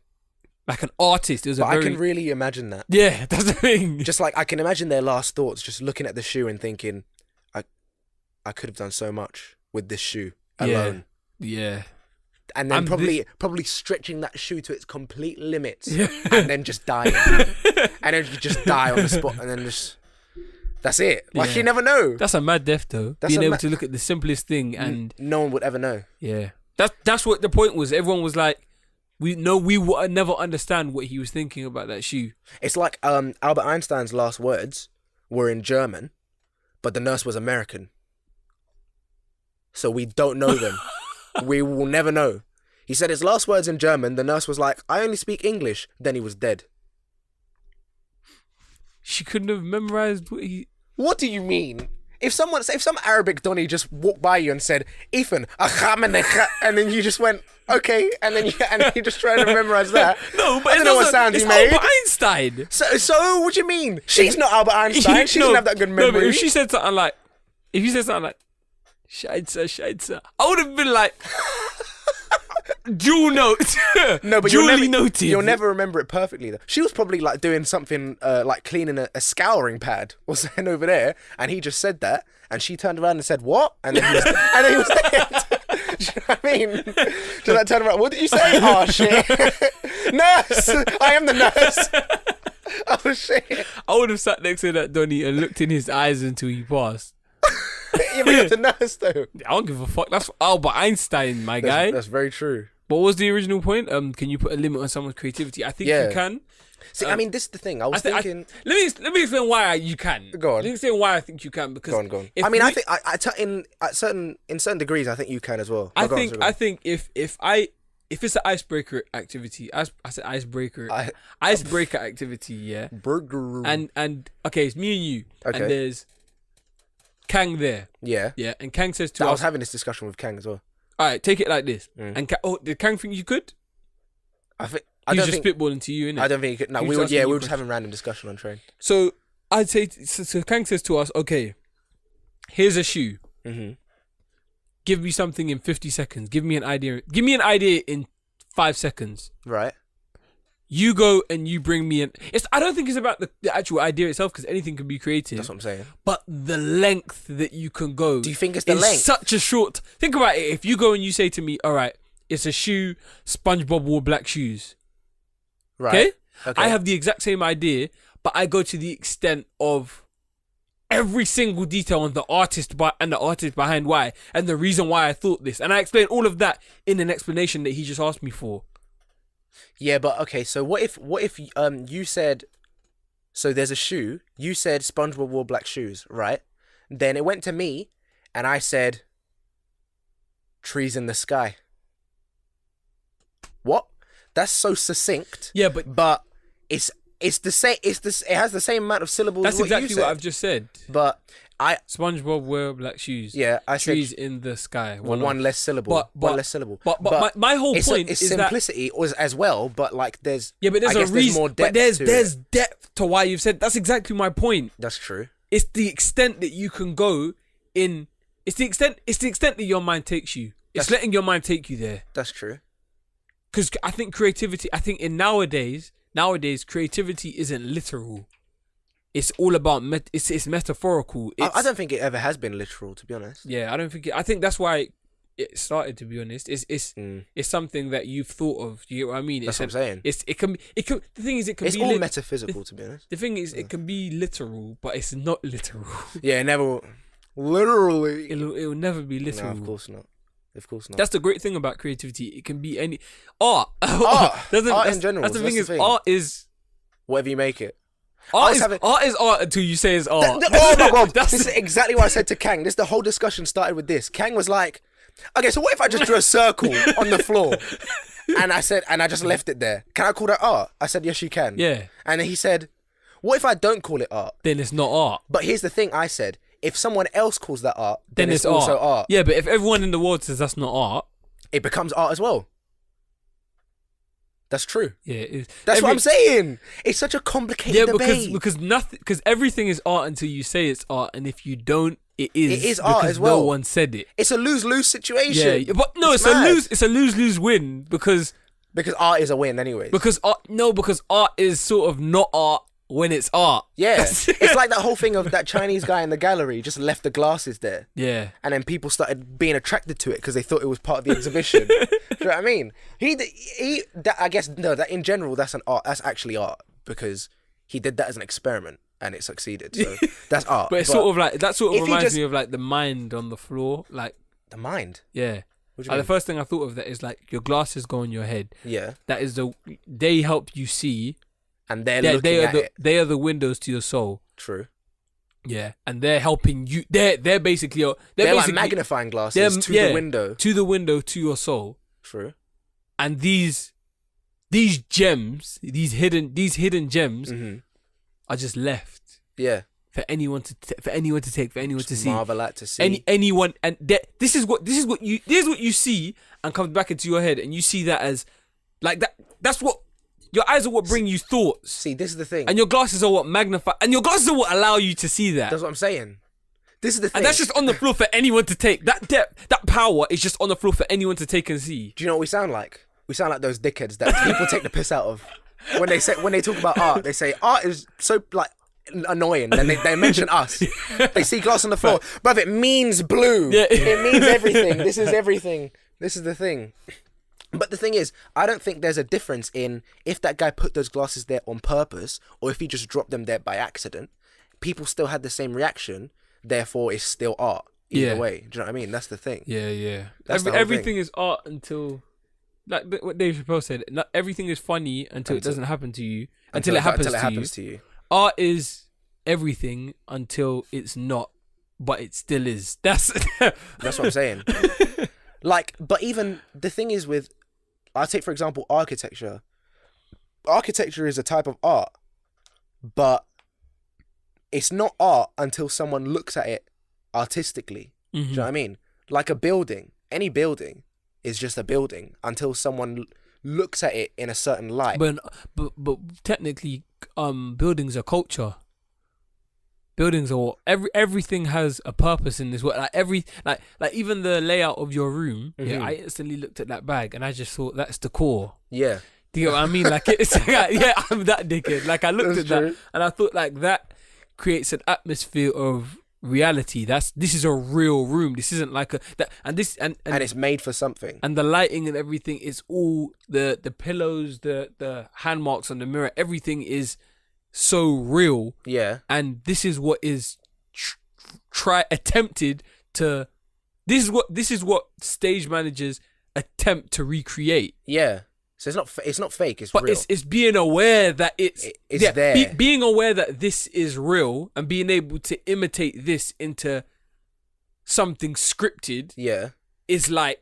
an artist. It was But a very I can really imagine that. yeah. That's the thing. Just like I can imagine their last thoughts, just looking at the shoe and thinking, I could have done so much with this shoe alone. Yeah. And then I'm probably stretching that shoe to its complete limits, Yeah. and then just dying, and then you just die on the spot, and then just that's it. Like Yeah. you never know. That's a mad death though. That's Being a able ma- to look at the simplest thing and No one would ever know. yeah. That's what the point was. Everyone was like, we would never understand what he was thinking about that shoe. It's like Albert Einstein's last words were in German, but the nurse was American, so we don't know them. We will never know. He said his last words in German. The nurse was like, "I only speak English." Then he was dead. She couldn't have memorized what he. What do you mean? If some Arabic Donny just walked by you and said, "Ethan," and then you just went, "Okay," and then you just tried to memorize that. No, but I don't know what sound it's he made. Albert Einstein. So what do you mean? She's not Albert Einstein. She doesn't have that good memory. No, but if you said something like, Scheitzer, I would have been like, Dual note. No, but duly noted. You'll never remember it perfectly though. She was probably like doing something like cleaning a scouring pad or something over there, and he just said that, and she turned around and said what, and then he was dead. Do you know what I mean? Just like turn around. What did you say? Oh shit, nurse! I am the nurse. Oh shit! I would have sat next to that Donny and looked in his eyes until he passed. Yeah, but you're the nurse though. I don't give a fuck. That's Albert Einstein, my guy. That's very true. What was the original point? Can you put a limit on someone's creativity? I think Yeah. you can. See, I mean, this is the thing. I was thinking. Let me explain why you can. Go on. Let me explain why I think you can because Go on. if I mean, we- I think in certain degrees, I think you can as well. I Go on, think go on. if it's an icebreaker activity, I said icebreaker, icebreaker activity, yeah. Burger. And okay, it's me and you, Okay. and there's Kang there, yeah. yeah, and Kang says to I us, was having this discussion with Kang as well. all right, take it like this, Mm. and did Kang think you could? I He's don't just think. spitballing to you, innit? I don't think he could. No, He we was were. asking Yeah, you we were just questions. having random discussion on train. So I'd say, so Kang says to us, okay, here's a shoe. Mm-hmm. Give me something in 50 seconds. Give me an idea. Give me an idea in 5 seconds. Right. You go and you bring me in. I don't think it's about the actual idea itself because anything can be creative. That's what I'm saying. But the length that you can go. Do you think it's the is length? such a short. Think about it. If you go and you say to me, all right, it's a shoe, SpongeBob wore black shoes. Right. Okay? I have the exact same idea, but I go to the extent of every single detail on the artist and the artist behind why and the reason why I thought this. And I explain all of that in an explanation that he just asked me for. Yeah, but okay. So what if you said, so there's a shoe. You said SpongeBob wore black shoes, right? Then it went to me, and I said, trees in the sky. What? That's so succinct. Yeah, but But it's the same. It has the same amount of syllables. that's as what you exactly said. what I've just said. But SpongeBob wear black shoes. yeah, I said Trees in the sky. one less syllable. But- one less syllable. But my whole it's point it's is that simplicity as well. But like there's yeah, but there's I a guess reason. more depth But there's to there's it. depth to why you've said. That's exactly my point. That's true. It's the extent that you can go in. It's the extent that your mind takes you. It's letting your mind take you there. That's true. Because I think creativity. I think in nowadays creativity isn't literal. It's all about it's metaphorical. I don't think it ever has been literal, to be honest. Yeah, I don't think. I think that's why it started. To be honest, it's something that you've thought of. Do you get what I mean? That's what I'm saying. It can. The thing is, it can It's be. all metaphysical, to be honest. The thing is, it can be literal, but it's not literal. Yeah, it never. Literally. It'll never be literal. No, of course not. Of course not. That's the great thing about creativity. It can be any art. Art That's in general. That's the thing. That's the Is thing. art is Whatever you make it. art was is art until you say it's art. Oh my god! That's This is exactly what I said to Kang. The whole discussion started with this. Kang was like, "Okay, so what if I just drew a circle on the floor?" And I just left it there. Can I call that art? I said, "Yes, you can." Yeah. And then he said, "What if I don't call it art?" Then it's not art. But here's the thing. I said, if someone else calls that art, Then it's also art. Yeah, but if everyone in the world says that's not art, It becomes art as well. That's true. yeah, That's what I'm saying. It's such a complicated Yeah, debate. because everything is art until you say it's art, and if you don't, it is. It is art because as well. No one said it. It's a lose-lose situation. Yeah, but no, it's mad. a lose win because Because art is a win anyway. because art is sort of not art when it's art. Yeah. It's like that whole thing of that Chinese guy in the gallery just left the glasses there. Yeah. And then people started being attracted to it because they thought it was part of the exhibition. Do you know what I mean? I guess, no, that in general, that's an art. That's actually art because he did that as an experiment and it succeeded. So that's art. But it's sort of like that sort of if he reminds just- me of like the mind on the floor. Like, the mind. yeah. What do you Like, mean? the first thing I thought of that is like your glasses go on your head. Yeah. That is they help you see. And they're looking at it. They are the windows to your soul. True. Yeah, and they're helping you. They're basically They're like basically magnifying glasses to the window. to the window to your soul. True. And these gems, these hidden gems, Mm-hmm. are just left Yeah. for anyone to take, for anyone to see. Marvel at to see. Anyone, and this is what you see, and comes back into your head, and you see that as like that. That's what your eyes are what bring you thoughts, See, this is the thing. and your glasses are what magnify, and your glasses are what allow you to see that. That's what I'm saying. This is the thing. And that's just on the floor for anyone to take. That depth, that power is just on the floor for anyone to take and see. Do you know what we sound like? We sound like those dickheads that people take the piss out of. When they talk about art, they say art is so like annoying. Then they mention us. They see glass on the floor, bruv. It means blue. Yeah. It means everything. This is everything. This is the thing. But the thing is, I don't think there's a difference in if that guy put those glasses there on purpose or if he just dropped them there by accident. People still had the same reaction. Therefore, it's still art. Either way. Do you know what I mean? That's the thing. Yeah. That's the whole Everything thing. is art until, like what Dave Chappelle said. Not everything is funny until it doesn't happen to you. Until it happens to you. Art is everything until it's not, but it still is. That's what I'm saying. Like, but even the thing is with, I'll take for example architecture. Architecture is a type of art, but it's not art until someone looks at it artistically. Do you know what I mean? Like a building, any building is just a building until someone looks at it in a certain light. But technically, buildings are culture. Buildings are everything has a purpose in this world. Like even the layout of your room. Yeah, I instantly looked at that bag and I just thought that's the core. Yeah. Do you know what I mean? Like it's yeah, I'm that dickhead. Like I looked at that and I thought like that creates an atmosphere of reality. This is a real room. This isn't like and it's made for something. And the lighting and everything is all the pillows, the hand marks on the mirror. Everything is so real. Yeah. And this is what is attempted to. This is what stage managers attempt to recreate. Yeah. So it's not fake. It's but real. it's being aware that it's there. Being aware that this is real and being able to imitate this into something scripted. Yeah. Is like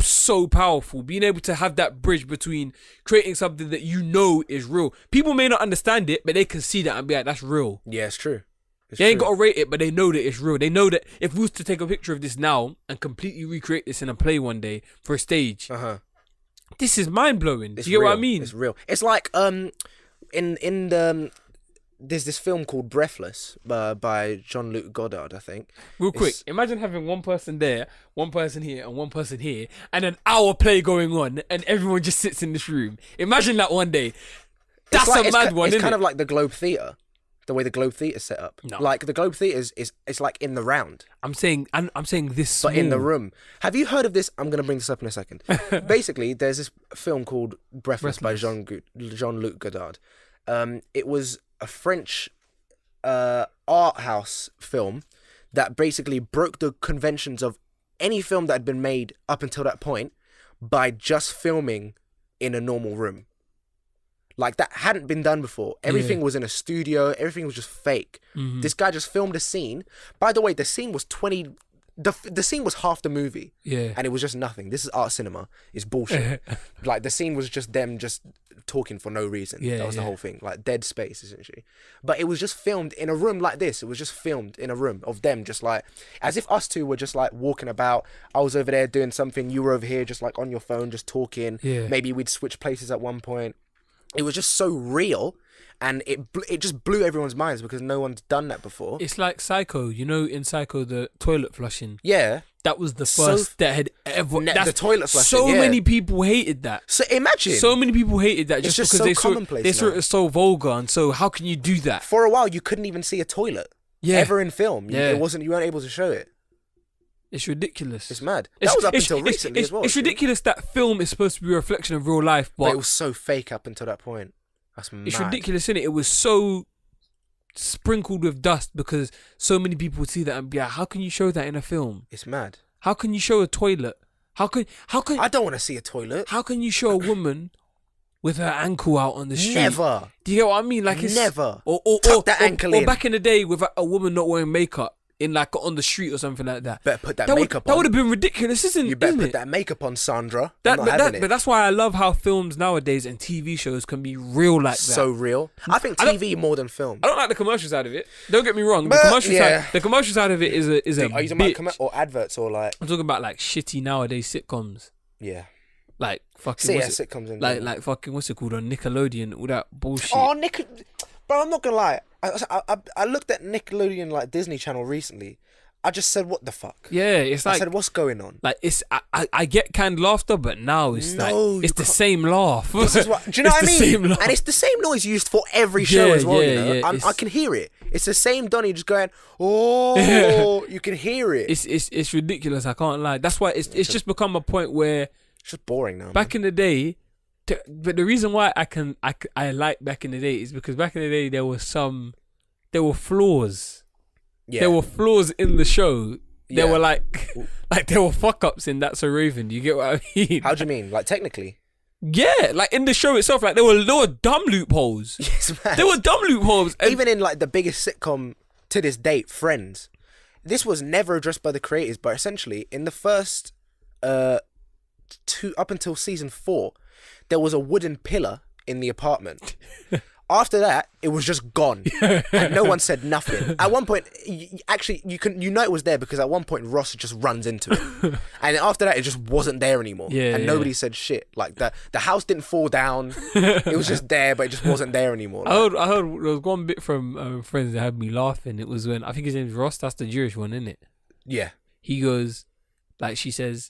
so powerful. Being able to have that bridge between creating something that you know is real. People may not understand it, but they can see that and be like, that's real. Yeah, it's true. They ain't got to rate it, but they know that it's real. They know that if we was to take a picture of this now and completely recreate this in a play one day for a stage, this is mind blowing. Do you get what I mean? It's real. It's like there's this film called Breathless by Jean-Luc Godard, I think. Real quick, imagine having one person there, one person here, and one person here, and an hour play going on, and everyone just sits in this room. Imagine that one day. That's a mad one, isn't it? It's kind of like the Globe Theatre. The way the Globe Theatre set up. No. Like the Globe Theatre is it's like in the round. I'm saying this small. But in the room. Have you heard of this? I'm going to bring this up in a second. Basically, there's this film called Breathless by Jean-Luc Godard. It was a French art house film that basically broke the conventions of any film that had been made up until that point by just filming in a normal room. Like, that hadn't been done before. Everything was in a studio. Everything was just fake. This guy just filmed a scene. By the way, the scene was the scene was half the movie. Yeah. And it was just nothing. This is art cinema. It's bullshit. Like, the scene was just them just talking for no reason. Yeah, that was the whole thing. Like, dead space, essentially. But it was just filmed in a room like this. It was just filmed in a room of them just like, as if us two were just like walking about. I was over there doing something. You were over here just like on your phone, just talking. Yeah. Maybe we'd switch places at one point. It was just so real, and it just blew everyone's minds because no one's done that before. It's like Psycho. You know, in Psycho, the toilet flushing. Yeah. That was the first that had ever... the toilet flushing, so many people hated that. So imagine. So many people hated that just just because so they saw commonplace it as so vulgar, and so how can you do that? For a while, you couldn't even see a toilet. Yeah. Ever in film. Yeah. You weren't able to show it. It's ridiculous. It's mad. That was up until recently as well. It's ridiculous that film is supposed to be a reflection of real life, but it was so fake up until that point. That's mad. It's ridiculous, isn't it? It was so sprinkled with dust because so many people would see that and be like, how can you show that in a film? It's mad. How can you show a toilet? How can I don't want to see a toilet. How can you show a woman with her ankle out on the street? Never. Do you get what I mean? Like it's never. Or tuck that ankle in. Or back in the day with a woman not wearing makeup in like on the street or something like that. Better put that on. makeup on. That would have been ridiculous, isn't it? You better put that makeup on, Sandra. But that's why I love how films nowadays and TV shows can be real like that. So real. I think TV more than film. I don't like the commercial side of it. Don't get me wrong. But, the commercial side of it is a Are you talking about or adverts or like? I'm talking about like shitty nowadays sitcoms. Yeah. Like fucking sitcoms in like fucking what's it called on Nickelodeon, all that bullshit. Oh, bro, I'm not gonna lie. I looked at Nickelodeon like Disney Channel recently, I just said, what the fuck? Yeah, it's I like said, what's going on? like it's I get canned laughter, but now it's No, like you it's the can't. same laugh. This is what, do you know It's what I the mean? same laugh. And it's the same noise used for every show Yeah, as well. yeah, You know? yeah, I it's- can hear it. It's the same Donny just going, oh, you can hear it. It's ridiculous. I can't lie. That's why it's just become a point where It's just boring now. back in the day. But the reason why I like back in the day is because back in the day there were flaws. yeah. There were flaws in the show. There Yeah. were like there were fuck ups in That's So Raven. You get what I mean? How do you mean? Like technically? Yeah, like in the show itself, like there were dumb loopholes. Yes, man. There were dumb loopholes. And Even in like the biggest sitcom to this date, Friends, this was never addressed by the creators, but essentially in the first up until season 4, there was a wooden pillar in the apartment. After that, it was just gone, and no one said nothing. At one point, actually, you know it was there because at one point Ross just runs into it, and after that, it just wasn't there anymore. Yeah, and yeah. nobody said shit. Like the house didn't fall down; it was just there, but it just wasn't there anymore. I Like, heard there was one bit from Friends that had me laughing. It was when I think his name's Ross. That's the Jewish one, isn't it? yeah, He goes, like she says,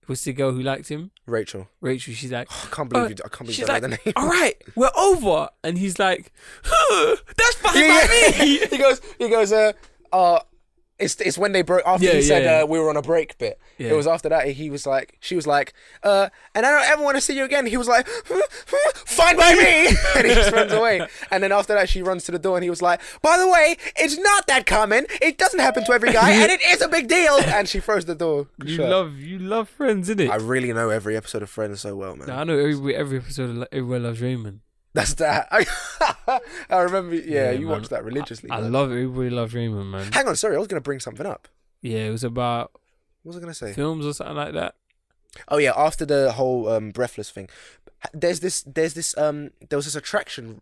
what's the girl who liked him? Rachel. Rachel. She's like, I can't believe I can't believe she's you like, don't know the name. all right, we're over, and he's like, that's fine by me. he goes, it's when they broke after Yeah, he said yeah. we were on a break bit. Yeah. It was after that she was like, and I don't ever want to see you again. He was like, fine by me, and he just runs away. And then after that, she runs to the door, and he was like, by the way, it's not that common. It doesn't happen to every guy, and it is a big deal. And she throws the door shut. You love Friends, innit? I really know every episode of Friends so well, man. Nah, I know every episode of Everywhere Loves Raymond. That's that. I remember. Yeah, you man. watched that religiously. I man. love Everybody Loves Raymond, man. Hang on, sorry, I was gonna bring something up. Yeah, it was about What was I gonna say? films or something like that. Oh yeah, after the whole Breathless thing, there was this attraction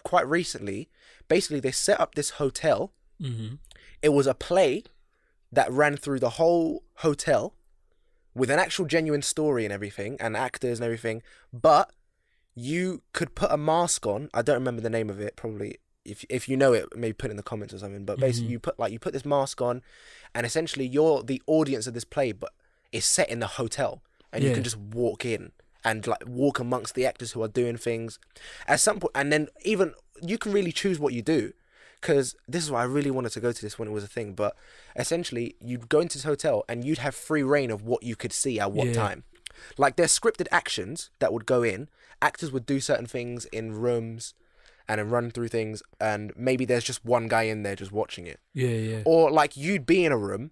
quite recently. Basically, they set up this hotel. Mm-hmm. It was a play that ran through the whole hotel with an actual genuine story and everything, and actors and everything. But you could put a mask on. I don't remember the name of it. Probably, if you know it, maybe put it in the comments or something. But basically, you put this mask on, and essentially you're the audience of this play, but it's set in the hotel, and you Yeah. can just walk in and like walk amongst the actors who are doing things. At some point, and then even you can really choose what you do. Because this is why I really wanted to go to this when it was a thing. But essentially, you'd go into this hotel and you'd have free reign of what you could see at what Yeah. time. Like there's scripted actions that would go in. Actors would do certain things in rooms and then run through things. And maybe there's just one guy in there just watching it. Yeah. Or like you'd be in a room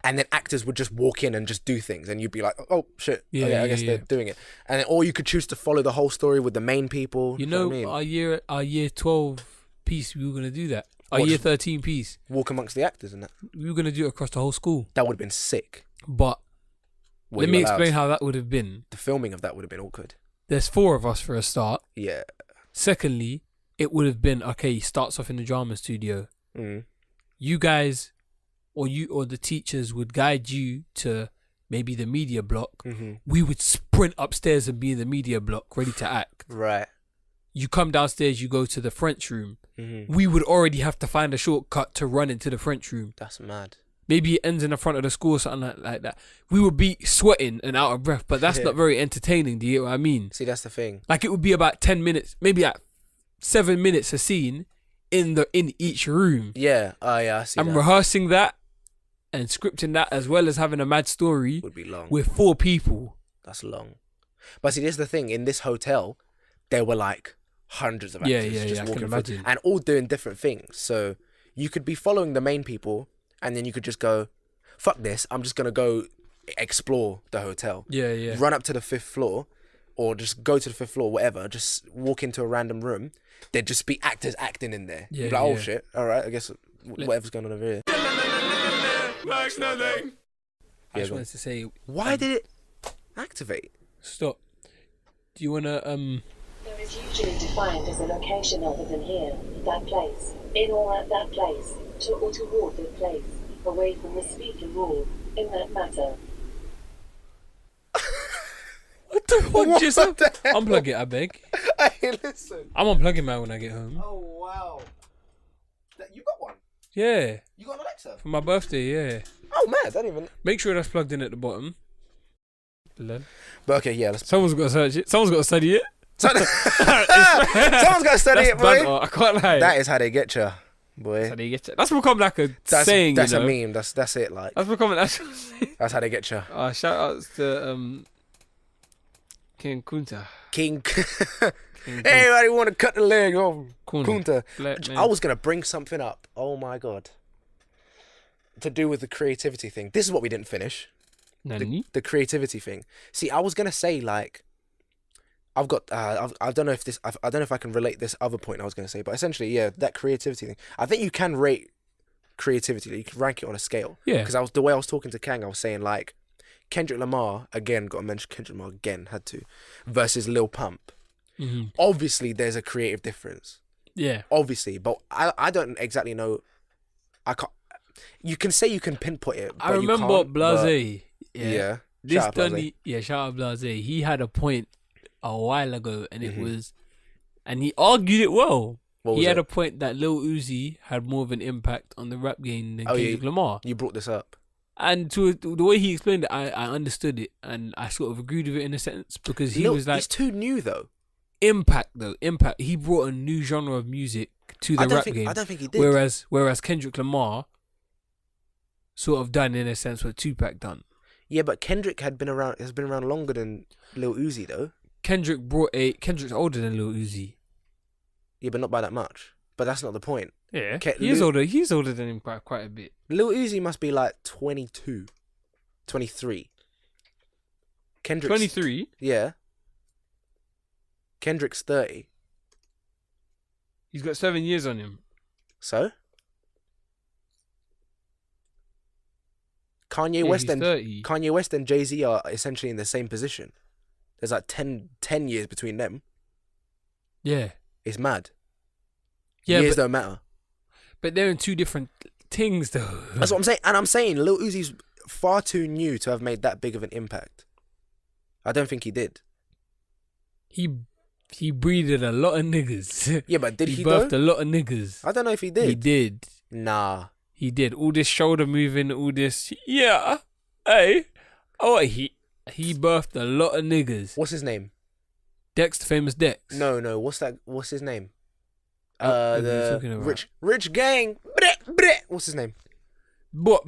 and then actors would just walk in and just do things. And you'd be like, oh shit. Yeah, I guess yeah, they're yeah. doing it. And then, or you could choose to follow the whole story with the main people. You what know, I mean? our year 12 piece, we were gonna do that. Our What, year just- 13 piece, Walk amongst the actors and that. we were gonna do it across the whole school. That would have been sick. But Were let you me allowed? explain how that would have been. The filming of that would have been awkward. There's 4 of us for a start. Yeah. Secondly, it would have been okay. Starts off in the drama studio. Mm. You guys, or the teachers would guide you to maybe the media block. Mm-hmm. We would sprint upstairs and be in the media block, ready to act. Right. You come downstairs, you go to the French room. Mm-hmm. We would already have to find a shortcut to run into the French room. That's mad. Maybe it ends in the front of the school or something like that. We would be sweating and out of breath, but that's Yeah. not very entertaining. Do you get what I mean? See, that's the thing. Like it would be about 10 minutes, maybe like 7 minutes a scene in each room. Yeah. Oh, yeah. I see. I'm that. rehearsing that and scripting that as well as having a mad story Would be long. with 4 people. That's long. But see, this is the thing. In this hotel, there were like hundreds of Yeah, actors yeah, just yeah, I can walking imagine. through, and all doing different things. So you could be following the main people, and then you could just go, "Fuck this! I'm just gonna go explore the hotel." Yeah. Run up to the 5th floor, or just go to the 5th floor, whatever. Just walk into a random room. There'd just be actors acting in there. Yeah, You'd be like, oh yeah. shit! All right, I guess whatever's going on over here. I just go on. wanted to say, Why did it activate? stop. Do you wanna There is usually defined as a location other than here, that place, in or at that place, to or toward that place, away from the speaking rule, in that matter. What the fuck What just the happened? hell? Unplug it, I beg. Hey, listen. I'm unplugging mine when I get home. Oh wow. You got one. Yeah, You got an Alexa? for my birthday. Yeah. Oh man, that even. Make sure that's plugged in at the bottom. But okay, yeah. Let's. Someone's got to search it. Someone's got to study it. Someone's got to study it, boy. Banter. I can't lie. That is how they get you, boy. How do you get it? That's become like a That's saying. That's you know? a meme. That's it. Like That's become that's. that's how they get you. Shout outs to King Kunta. King. King Kunta. Everybody want to cut the leg off Kunta. Kunta. Black man. I was gonna bring something up. Oh my god. To do with the creativity thing. This is what we didn't finish. Nani? The creativity thing. See, I was gonna say like, I've got. I don't know if this. I don't know if I can relate this other point I was gonna say, but essentially, yeah, that creativity thing. I think you can rate creativity. You can rank it on a scale. Yeah. Because the way I was talking to Kang, I was saying like, Kendrick Lamar again. Got to mention Kendrick Lamar again. Had to. Versus Lil Pump. Mm-hmm. Obviously, there's a creative difference. Yeah. Obviously, but I don't exactly know. I can't. You can say you can pinpoint it. But I remember you can't, Blase. but- Yeah. This Shout out Blase. Dunny, shout out Blase. He had a point a while ago, and it was, and he argued it well. What He was had it? a point that Lil Uzi had more of an impact on the rap game than Oh, yeah. Kendrick Lamar. You brought this up. And to the way he explained it, I understood it, and I sort of agreed with it in a sense because he was like he's too new though. impact. He brought a new genre of music to the rap game. I don't think he did. Whereas Kendrick Lamar sort of done in a sense what Tupac done. Yeah, but Kendrick has been around longer than Lil Uzi though. Kendrick's older than Lil Uzi. Yeah, but not by that much. But that's not the point. Yeah, he's older. He's older than him by quite a bit. Lil Uzi must be like 22, 23. Kendrick's 23. Yeah. Kendrick's 30. He's got 7 years on him. So? Kanye Yeah, West he's and 30. Kanye West and Jay-Z are essentially in the same position. There's like 10 years between them. Yeah, It's mad. yeah, Years but don't matter. they're in two different things though. That's what I'm saying. And I'm saying Lil Uzi's far too new to have made that big of an impact. I don't think he did. He breeded a lot of niggas. Yeah, but did he birthed though? a lot of niggas. I don't know if he did. He did. Nah. He did. All this shoulder moving, all this. Yeah. Hey. Oh, he birthed a lot of niggas. What's his name? Dex, the famous Dex. No. What's his name? What are you The talking about? Rich Gang. Bleh. What's his name? What?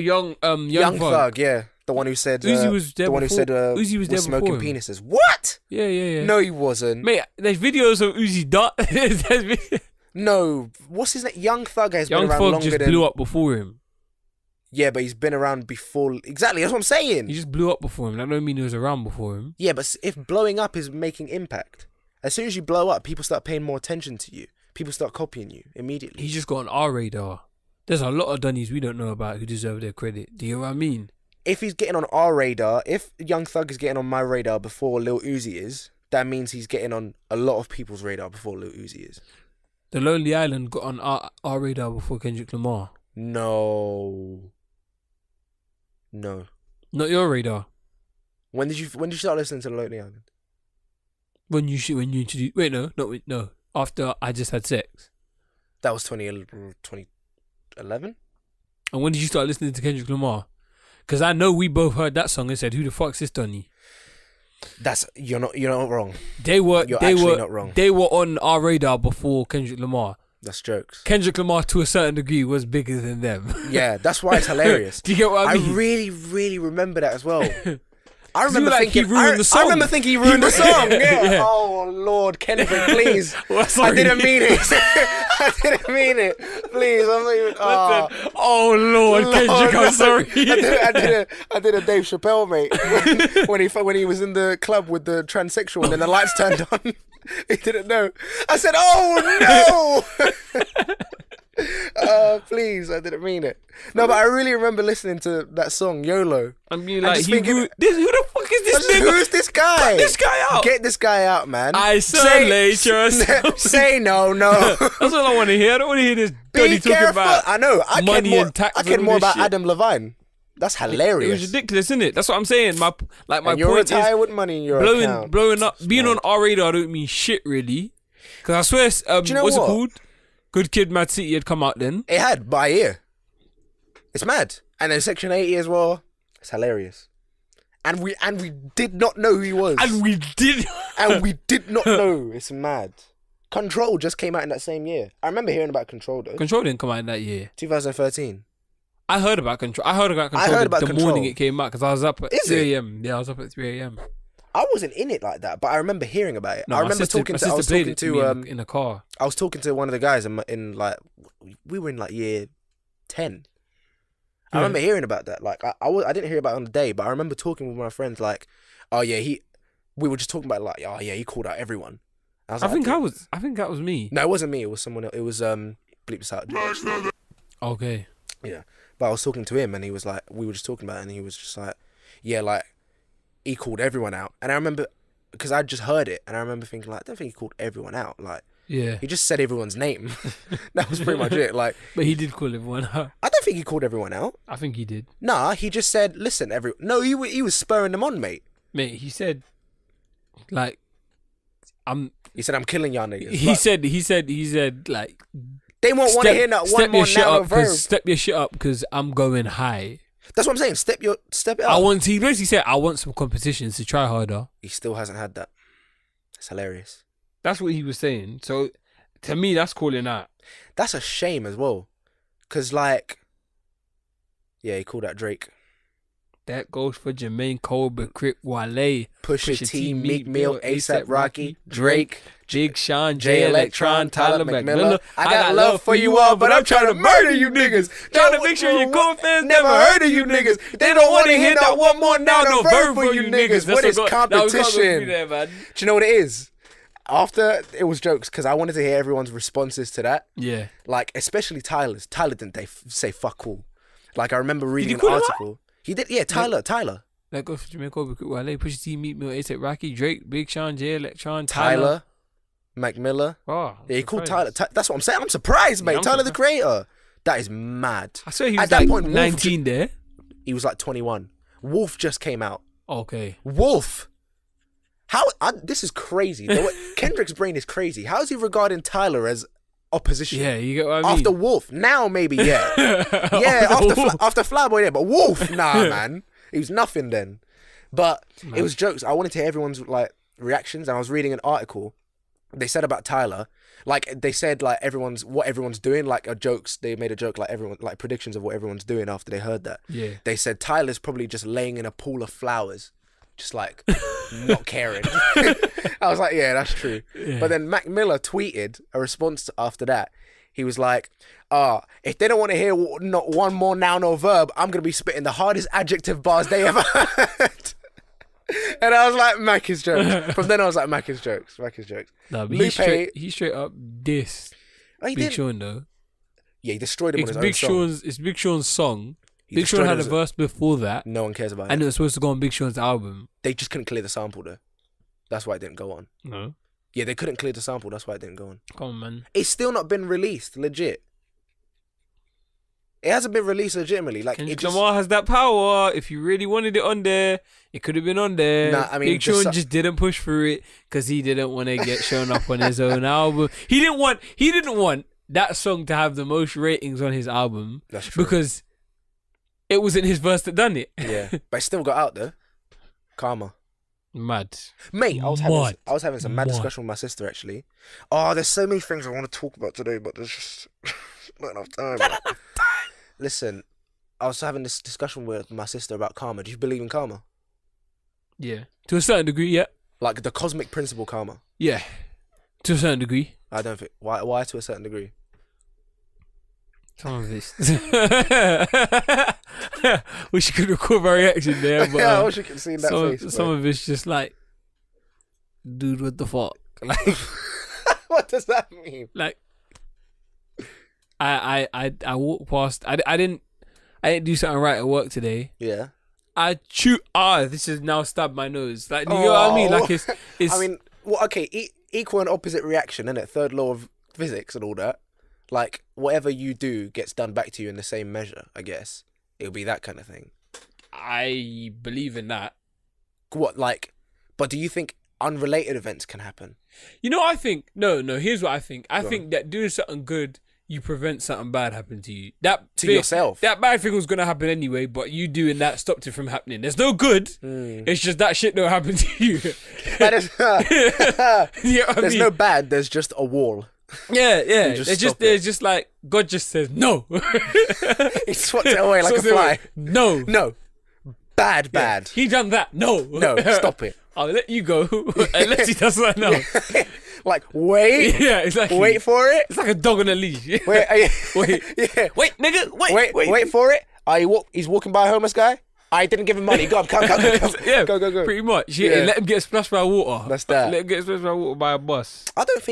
Young Thug. Yeah, the one who said Uzi was there the one who before- said Uzi was there smoking before him. penises. What? Yeah. No, he wasn't. Mate, there's videos of Uzi dot. No, what's his name? Young Thug has Young been around Thug longer just than. blew up before him. Yeah, but he's been around before. Exactly, that's what I'm saying. He just blew up before him. That don't mean he was around before him. Yeah, but if blowing up is making impact, as soon as you blow up, people start paying more attention to you. People start copying you immediately. He's just got on our radar. There's a lot of Dunnies we don't know about who deserve their credit. Do you know what I mean? If he's getting on our radar, if Young Thug is getting on my radar before Lil Uzi is, that means he's getting on a lot of people's radar before Lil Uzi is. The Lonely Island got on our radar before Kendrick Lamar. No. Not your radar. When did you start listening to The Lonely Island? When you introduced. Wait, no. After I Just Had Sex. That was 2011? And when did you start listening to Kendrick Lamar? Because I know we both heard that song and said, "Who the fuck's this Dunny?" You're not wrong. You're not wrong. They were on our radar before Kendrick Lamar. That's jokes. Kendrick Lamar, to a certain degree, was bigger than them. Yeah, that's why it's hilarious. Do you get what I mean? I really, really remember that as well. I You were remember like, thinking he ruined the song. I remember thinking he ruined the song. Yeah. Yeah. Oh Lord, Kendrick, please. Well, I sorry. didn't mean it. I didn't mean it. Please, I'm not even. Oh Lord, Kendrick, I'm sorry. I did a Dave Chappelle, mate. When he was in the club with the transsexual and then the lights turned on. He didn't know. I said, "Oh no." Please, I didn't mean it. No, but I really remember listening to that song YOLO. I mean, And like, just thinking, who the fuck is this nigga? Who's this guy? Cut this guy out. Get this guy out, man. Isolate yourself. Say no. That's all I want to hear. I don't want to hear this dirty Be talking careful. about I know. I money cared more, and tax. I cared and more all this about shit. Adam Levine. That's hilarious. It was ridiculous, isn't it? That's what I'm saying. My And you're point retired is with money in your account. blowing up, being on our radar don't mean shit really. Because I swear, Do you know what's what? it called? Good Kid, Mad City had come out then. It had by a year. It's mad. And then Section 80 as well. It's hilarious. And we did not know who he was. And we did. And we did not know. It's mad. Control just came out in that same year. I remember hearing about Control though. Control didn't come out in that year. 2013. I heard about Control. I heard about Control the morning it came out because I was up at 3 a.m. Yeah, I was up at 3 a.m. I wasn't in it like that, but I remember hearing about it. No, I remember talking to. I was talking to in a car. I was talking to one of the guys in like we were in like year 10. I remember hearing about that. Like I didn't hear about it on the day, but I remember talking with my friends. Like, oh yeah, we were just talking about like, oh yeah, he called out everyone. I think that was me. No, it wasn't me. It was someone else. It was bleep this out. Okay. Yeah, but I was talking to him, and he was like, we were just talking about it, and he was just like, yeah, like he called everyone out, and I remember because I just heard it, and I remember thinking like, I don't think he called everyone out. Like, yeah, he just said everyone's name. That was pretty much it. Like, but he did call everyone out. I don't think he called everyone out. I think he did. Nah, he just said, listen, No, he was spurring them on, mate. Mate, he said, like, He said, I'm killing y'all niggas. He said, like, they won't want to hear that one more now verb. Step your shit up because I'm going high. That's what I'm saying. Step it up. He basically said, I want some competitions to try harder. He still hasn't had that. It's hilarious. That's what he was saying. So, to me, that's calling out. That's a shame as well. Because, like, yeah, he called out Drake. That goes for Jermaine Cole, Big Crit, Wale, Pusha T, Meek Mill, A$AP Rocky, Drake, Big Sean, Jay Electron, Tyler McMillan. I got love for you all, but I'm trying to murder you niggas. Trying to make sure your core fans never heard of you niggas. They don't want to hear that one more now, no verb for you niggas. What is competition? Do you know what it is? After it was jokes, because I wanted to hear everyone's responses to that. Yeah. Like, especially Tyler's. Tyler didn't say fuck all. Like, I remember reading an article. He did, yeah, Tyler. That goes for Jermaine Cole, Big Crit, Wale, Pusha T, Meek Mill, A$AP Rocky, Drake, Big Sean, Jay Electron, Tyler. Mac Miller. Oh, yeah, he called Tyler. That's what I'm saying. I'm surprised, mate. Tyler the Creator. That is mad. I swear he was at that like point, 19 there. He was like 21. Wolf just came out. Okay. Wolf. This is crazy. Kendrick's brain is crazy. How is he regarding Tyler as opposition? Yeah, you get what I mean. After Wolf, now maybe yeah. Yeah, after Flyboy, yeah, but Wolf, nah, man. He was nothing then. But it was jokes. I wanted to hear everyone's like reactions, and I was reading an article. They said about Tyler, like they said like what everyone's doing, like jokes. They made a joke like everyone like predictions of what everyone's doing after they heard that. Yeah. They said Tyler's probably just laying in a pool of flowers, just like not caring. I was like, yeah, that's true. Yeah. But then Mac Miller tweeted a response after that. He was like, if they don't want to hear not one more noun or verb, I'm going to be spitting the hardest adjective bars they ever heard. And I was like, Mac is jokes. From then I was like, Mac is jokes. No, but he straight up dissed Big Sean though. Yeah, he destroyed him on his own song. It's Big Sean's song. Big Sean had a verse before that. No one cares about it. And it was supposed to go on Big Sean's album. They just couldn't clear the sample though. That's why it didn't go on. No. Yeah, they couldn't clear the sample. That's why it didn't go on. Come on, man. It's still not been released, legit. It hasn't been released legitimately. Like Kendrick Lamar has that power. If you really wanted it on there, it could have been on there. Nah, I mean, Big Sean just didn't push for it because he didn't want to get shown up on his own album. He didn't want that song to have the most ratings on his album. That's true. Because it wasn't his verse that done it. Yeah, but it still got out though. Karma. Mad. Mate, I was having some mad discussion with my sister actually. Oh, there's so many things I want to talk about today, but there's just not enough time. Listen, I was having this discussion with my sister about karma. Do you believe in karma? Yeah. To a certain degree, yeah. Like the cosmic principle karma? Yeah. To a certain degree. I don't think. Why to a certain degree? Some of this. Wish you could record my reaction there, but yeah, I wish you could see that face. Some of it's just like, dude, what the fuck? Like, what does that mean? Like, I walked past. I didn't do something right at work today. Yeah. This is now stabbed my nose. Like, you know what I mean? Like it's. I mean, well, okay, equal and opposite reaction, innit? Third law of physics and all that. Like, whatever you do gets done back to you in the same measure, I guess. It'll be that kind of thing. I believe in that. What, like, but do you think unrelated events can happen. You know, I think no. Here's what I think. I think that doing something good, you prevent something bad happening to you. Yourself. That bad thing was gonna happen anyway, but you doing that stopped it from happening. There's no good. It's just that shit don't happen to you. That is, You know what I there's mean? no bad. There's just a wall. Yeah. just It's stop there's just like God just says no. He swats it away like a Swats it away. fly. No. No, bad. He done that. No. No, stop it. I'll let you go unless he does that now. Like wait, Yeah, exactly. wait for it. It's like a dog on a leash. Wait, Wait. yeah. Wait, nigga. Wait for it. He's walking by a homeless guy. I didn't give him money. Come. Yeah, Go. Pretty much. Yeah. Yeah. Let him get splashed by water. That's that. Let him get splashed by water by a bus. I don't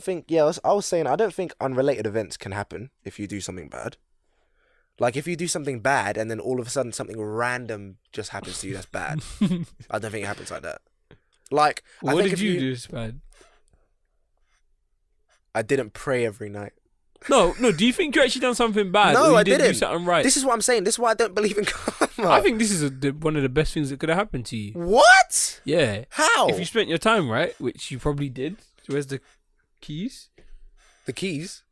think. Yeah, I was saying I don't think unrelated events can happen if you do something bad. Like if you do something bad and then all of a sudden something random just happens to you, that's bad. I don't think it happens like that. Like I What think did if you do, Spad? I didn't pray every night. No. Do you think you actually done something bad? No, or you I didn't do didn't. something right. This is what I'm saying. This is why I don't believe in karma. I think this is one of the best things that could have happened to you. What? Yeah. How? If you spent your time right, which you probably did. Where's the keys? The keys?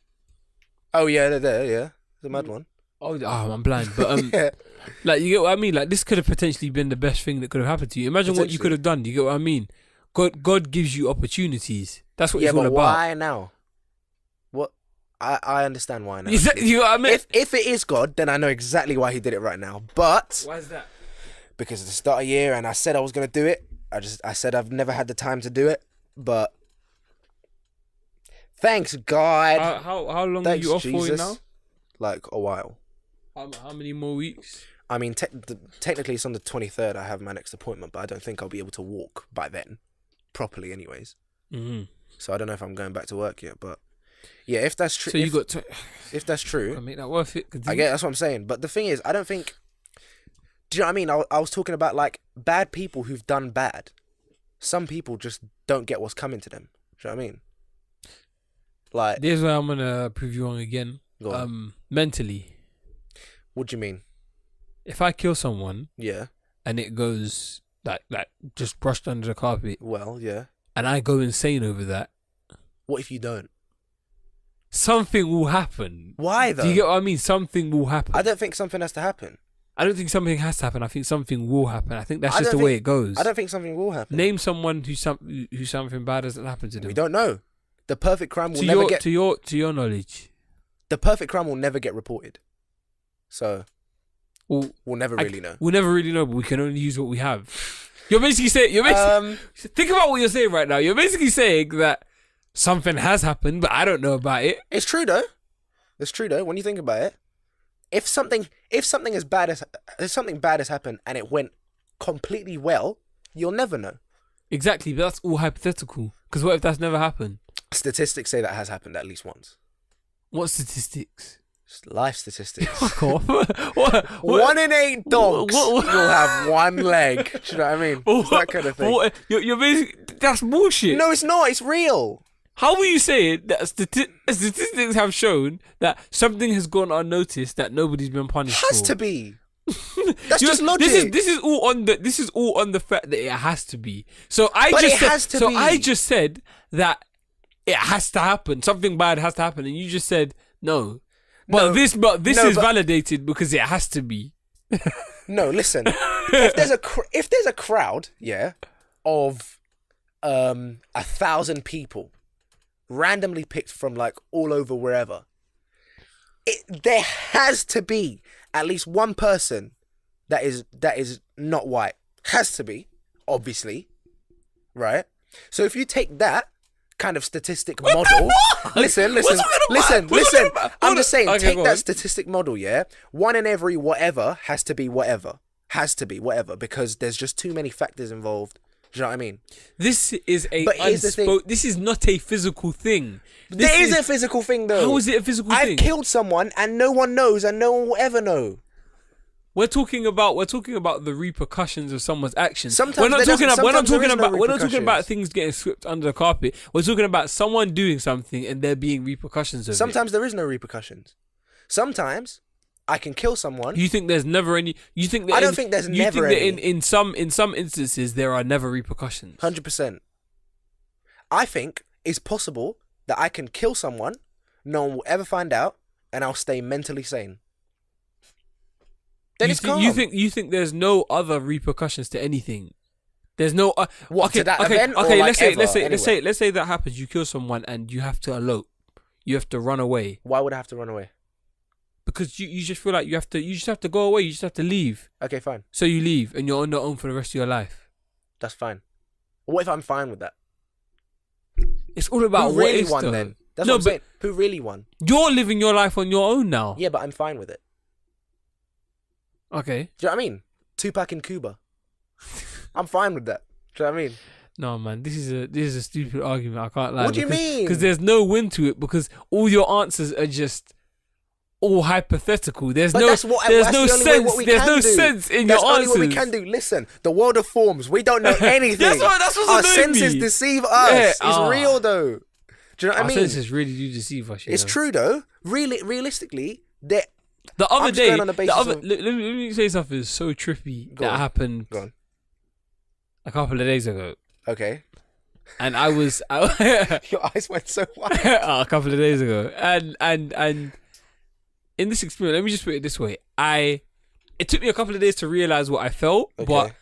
Oh yeah, they're there. Yeah, the mad one. Oh, I'm blind. But Yeah. like you get what I mean. Like this could have potentially been the best thing that could have happened to you. Imagine what you Potentially. could have done. Do you get what I mean? God gives you opportunities. That's what Yeah, it's all but about. why now? What? I understand why now. You know what I mean? If it is God, then I know exactly why he did it right now. But Why is that? because it's the start of the year and I said I was gonna do it, I said I've never had the time to do it. But thanks God. How long Thanks are you off for Jesus. now? Like a while. How many more weeks? I mean, technically it's on the 23rd. I have my next appointment, but I don't think I'll be able to walk by then, properly, anyways. Mm-hmm. So I don't know if I'm going back to work yet. But yeah, if that's true, So you got to if that's true, make that worth it. I get that's what I'm saying. But the thing is, I don't think. Do you know what I mean? I was talking about like bad people who've done bad. Some people just don't get what's coming to them. Do you know what I mean? Like, This is where I'm gonna prove you wrong again. go on. Mentally, What do you mean? if I kill someone Yeah. and it goes like just brushed under the carpet, Well, yeah. and I go insane over that, What if you don't? something will happen. Why though? Do you get what I mean? Something will happen. I don't think something has to happen. I don't think something has to happen. I think something will happen. I think that's I just the don't way think- it goes. I don't think something will happen. Name someone who something bad hasn't happened to them. We don't know. The perfect crime will to never your get. to your knowledge. The perfect crime will never get reported. So Well, we'll never really know. We'll never really know, but we can only use what we have. You're basically saying think about what you're saying right now. You're basically saying that something has happened, but I don't know about it. It's true though. It's true though. When you think about it, if something bad has happened and it went completely well, you'll never know. Exactly, but that's all hypothetical. Because what if that's never happened? Statistics say that has happened at least once. What statistics? Just life statistics. Fuck off. what? 1 in 8 dogs what- will have one leg. Do you know what I mean? It's that kind of thing. You're basically that's bullshit. No, it's not. It's real. How will you say that statistics have shown that something has gone unnoticed that nobody's been punished Has for? to be. That's just logic. This is all on the fact that it has to be. So I But just it said, has to so be. I just said that it has to happen. Something bad has to happen, and you just said no. But No. this No, is but- validated because it has to be. No, listen. if there's a crowd, yeah, of 1,000 people, randomly picked from like all over wherever, there has to be at least one person that is not white. Has to be, obviously, right? So if you take that kind of statistic model, listen. I'm just saying, Okay, take go that on. statistic model, yeah. 1 in every whatever has to be whatever. Has to be whatever because there's just too many factors involved. Do you know what I mean? This is a But here's the thing. This is not a physical thing. There is a physical thing though. How is it a physical I've thing? killed someone and no one knows and no one will ever know. We're talking about the repercussions of someone's actions. Sometimes we're not there talking doesn't- about we're not sometimes there talking is no about we're not talking about repercussions. things getting swept under the carpet. We're talking about someone doing something and there being repercussions of it. Sometimes there is no repercussions. Sometimes I can kill someone. You think there's never any? You think that I don't think there's you never think that any. in some instances there are never repercussions. 100%. I think it's possible that I can kill someone, no one will ever find out, and I'll stay mentally sane. Then it's calm. You think there's no other repercussions to anything? There's no What, to that event? Or Okay, like let's ever, say that happens. You kill someone and you have to elope. You have to run away Why would I have to run away? because you just feel like you just have to go away. You just have to leave. Okay, fine. So you leave and you're on your own for the rest of your life. That's fine. What if I'm fine with that? It's all about Who what really is won though. then? That's No, what I'm but- saying. Who really won? You're living your life on your own now. Yeah, but I'm fine with it. Okay. Do you know what I mean? Tupac in Cuba. I'm fine with that. Do you know what I mean? No man, this is a stupid argument. I can't lie. What do you mean? Because there's no win to it. Because all your answers are just all hypothetical. There's But no that's what- there's that's no the only way sense. what we There's can no do. sense in That's your only answers. what we can do. Listen, the world of forms. We don't know anything. That's what's Our annoying senses me. deceive us. Yeah, It's real though. Do you know what I Our mean? senses really do deceive us. It's true though. Realistically, that The other I'm just day, going on the basis of- let me say something so trippy Go that on. happened Go on. a couple of days ago, Okay. and I was Your eyes went so wide. a couple of days ago, and in this experience, let me just put it this way: it took me a couple of days to realize what I felt, Okay. but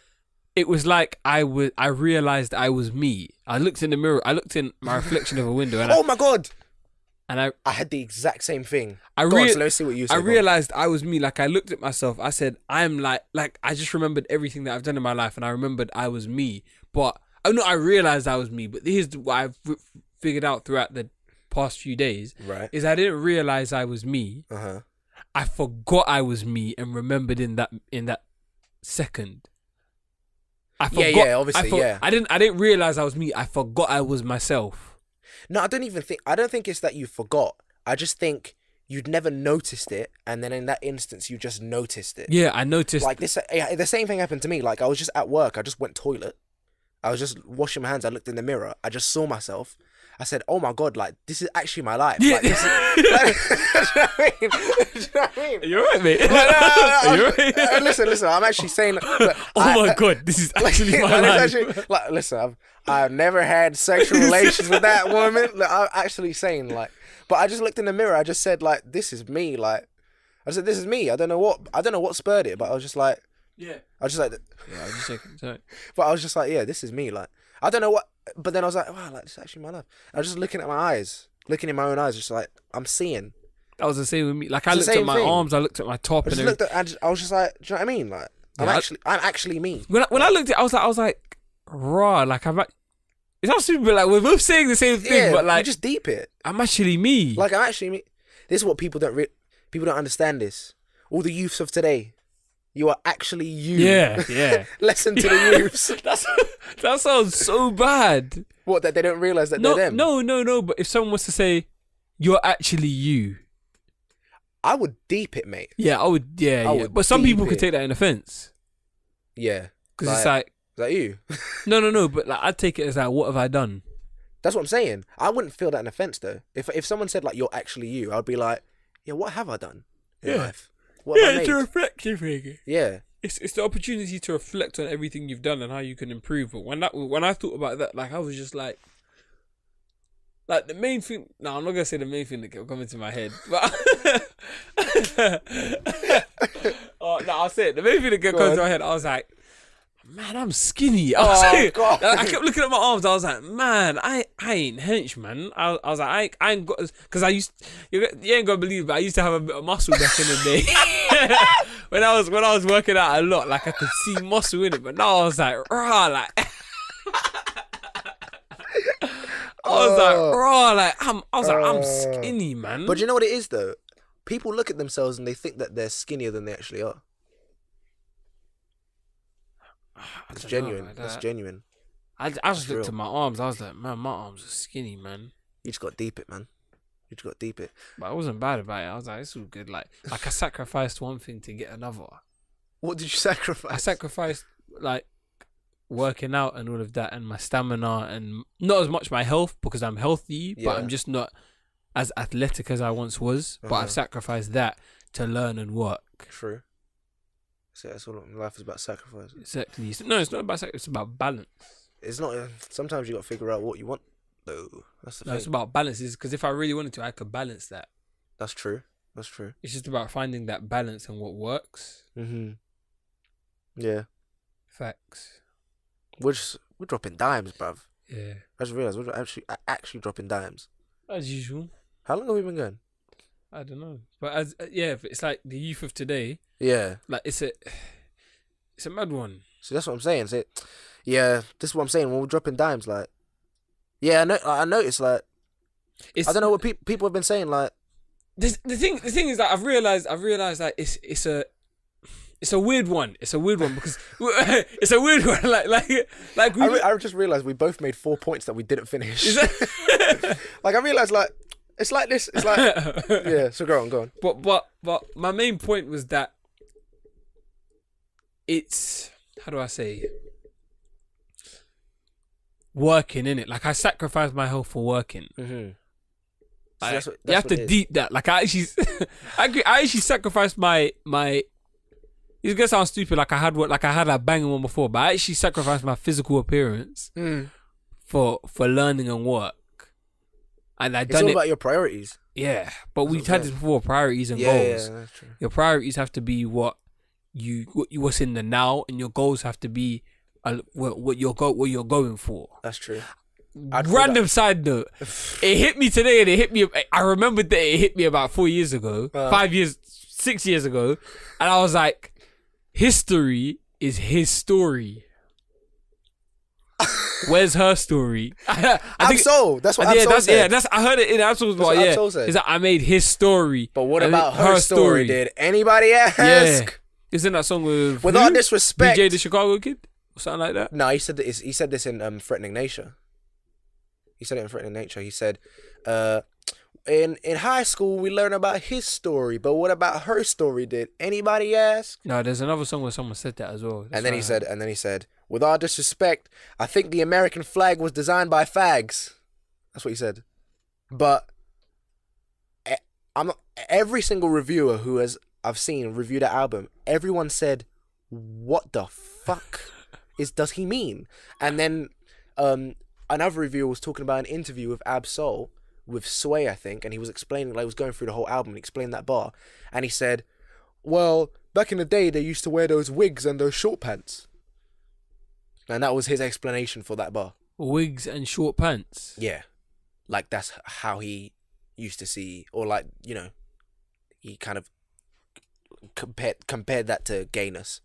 it was like I realized I was me. I looked in the mirror, I looked in my reflection of a window, and Oh my god. I had the exact same thing. I Go on, rea- so let's see what you say. I Go on. realized I was me. Like I looked at myself. I said, I'm like I just remembered everything that I've done in my life, and I remembered I was me. But I realized I was me. But here's what I've figured out throughout the past few days: Right. is I didn't realize I was me. Uh-huh. I forgot I was me and remembered in that second. I forgot. Yeah, obviously, yeah. I didn't realize I was me. I forgot I was myself. No, I don't think it's that you forgot. I just think you'd never noticed it, and then in that instance you just noticed it. Yeah, I noticed. Like this, the same thing happened to me. Like I was just at work. I just went toilet. I was just washing my hands. I looked in the mirror. I just saw myself. I said, "Oh my god! Like this is actually my life." Yeah. Like, this is, like, do you know what I mean? Do you know what I mean? You're right, mate. No, You're right. Listen. I'm actually saying. Look, Oh my god, this is actually my like, life. it's actually- like, listen, I've never had sexual relations with that woman. Like, I'm actually saying like, but I just looked in the mirror. I just said like, this is me. Like, I said, this is me. I don't know what spurred it, but I was just like, Yeah. I was just like, Yeah, I'm just checking. Sorry. but I was just like, yeah, this is me. Like, I don't know what, but then I was like, wow, like this is actually my life. I was just looking at my eyes, looking in my own eyes, just like I'm seeing. That was the same with me. Like I It's the looked at same my thing. arms, I looked at my top, I and just everything. looked at, I was just like, do you know what I mean? Like, Yeah, I'm actually me. When I looked at it, I was like, raw. Like it's not stupid. Like we're both saying the same thing, Yeah, but like you just deep it. I'm actually me. Like I'm actually me. This is what people don't understand. This all the youths of today, you are actually you. yeah. Lesson to the youths. That sounds so bad. What, that they don't realize that No, they're them? no. But if someone was to say, "You're actually you," I would deep it, mate. yeah, I would. Yeah, I yeah. would But some people deep could it. take that in offense Yeah. because it's like, is that you? no. But like, I'd take it as like, what have I done? That's what I'm saying. I wouldn't feel that an offense though. If someone said like you're actually you, I'd be like, yeah, what have I done in Yeah. life? What have I made? it's a reflection thing. Yeah. It's the opportunity to reflect on everything you've done and how you can improve. But when I thought about that, like I was just like the main thing. No, I'm not gonna say the main thing that kept coming to my head. But oh no, I'll say it. The main thing that kept Go coming on. to my head, I was like, man, I'm skinny. I was Oh, like, God. I kept looking at my arms. I was like, man, I ain't hench, man. I was like, I ain't got, because you ain't gonna believe, but I used to have a bit of muscle back in the day. when I was working out a lot, like I could see muscle in it. But now I was like, rah, like. I'm skinny, man. But you know what it is though? People look at themselves and they think that they're skinnier than they actually are. It's genuine. That's genuine. I just That's looked real. at my arms. I was like, man, my arms are skinny, man. You just got to deep it, man. You just got to deep it. But I wasn't bad about it. I was like, it's all good. Like I sacrificed one thing to get another. What did you sacrifice? I sacrificed like working out and all of that, and my stamina, and not as much my health because I'm healthy, but Yeah. I'm just not as athletic as I once was. But Uh-huh. I've sacrificed that to learn and work. True. So that's all life is about sacrifice. Exactly. No, it's not about sacrifice. It's about balance. It's not. Sometimes you got to figure out what you want. though. That's the No, thing. it's about balances. Because if I really wanted to, I could balance that. That's true. That's true. It's just about finding that balance and what works. Yeah. Facts. We're dropping dimes, bruv. Yeah. I just realised we're actually dropping dimes. As usual. How long have we been going? I don't know. But as it's like the youth of today. Yeah. Like it's a mad one. So that's what I'm saying. Yeah, this is what I'm saying. When we're dropping dimes, like, yeah, I noticed, like, I don't know what people have been saying, like. The thing is that I've realized that it's a weird one. It's a weird one because it's a weird one. Like I just realized we both made 4 points that we didn't finish. Is that like I realized, like it's like this. It's like yeah. So go on. But my main point was that it's, how do I say, working in it. Like I sacrificed my health for working. Mm-hmm. Like, So you have to deep that. Like I actually, I actually sacrificed my. It's gonna sound stupid. Like I had a banging one before, but I actually sacrificed my physical appearance for learning and work. And I It's done all it. about your priorities. Yeah, but we've had this before. Priorities and goals. Yeah, that's true. Your priorities have to be what's in the now, and your goals have to be what you're going for. That's true. Random side note, it hit me today, and it hit me. I remembered that it hit me about 4 years ago, 6 years ago, and I was like, history is his story. Where's her story? Absol. That's what Absol said. I heard it in Absol's That's what part. Absol said. Is that I made his story. But what about her story? Did anybody ask? Yeah. Isn't that song with Without disrespect, BJ the Chicago Kid or something like that? No, he said this. He said this in Threatening Nature. He said it in Threatening Nature. He said, in high school we learned about his story, but what about her story? Did anybody ask? No, there's another song where someone said that as well. And then he said, with all disrespect, I think the American flag was designed by fags. That's what he said. But every single reviewer who I've seen review the album, everyone said, what the fuck does he mean? And then another reviewer was talking about an interview with Absol with Sway, I think, and he was explaining, like, he was going through the whole album and explained that bar, and he said, well, back in the day they used to wear those wigs and those short pants. And that was his explanation for that bar. Wigs and short pants. Yeah. Like, that's how he used to see, or like, you know, he kind of compared that to gayness.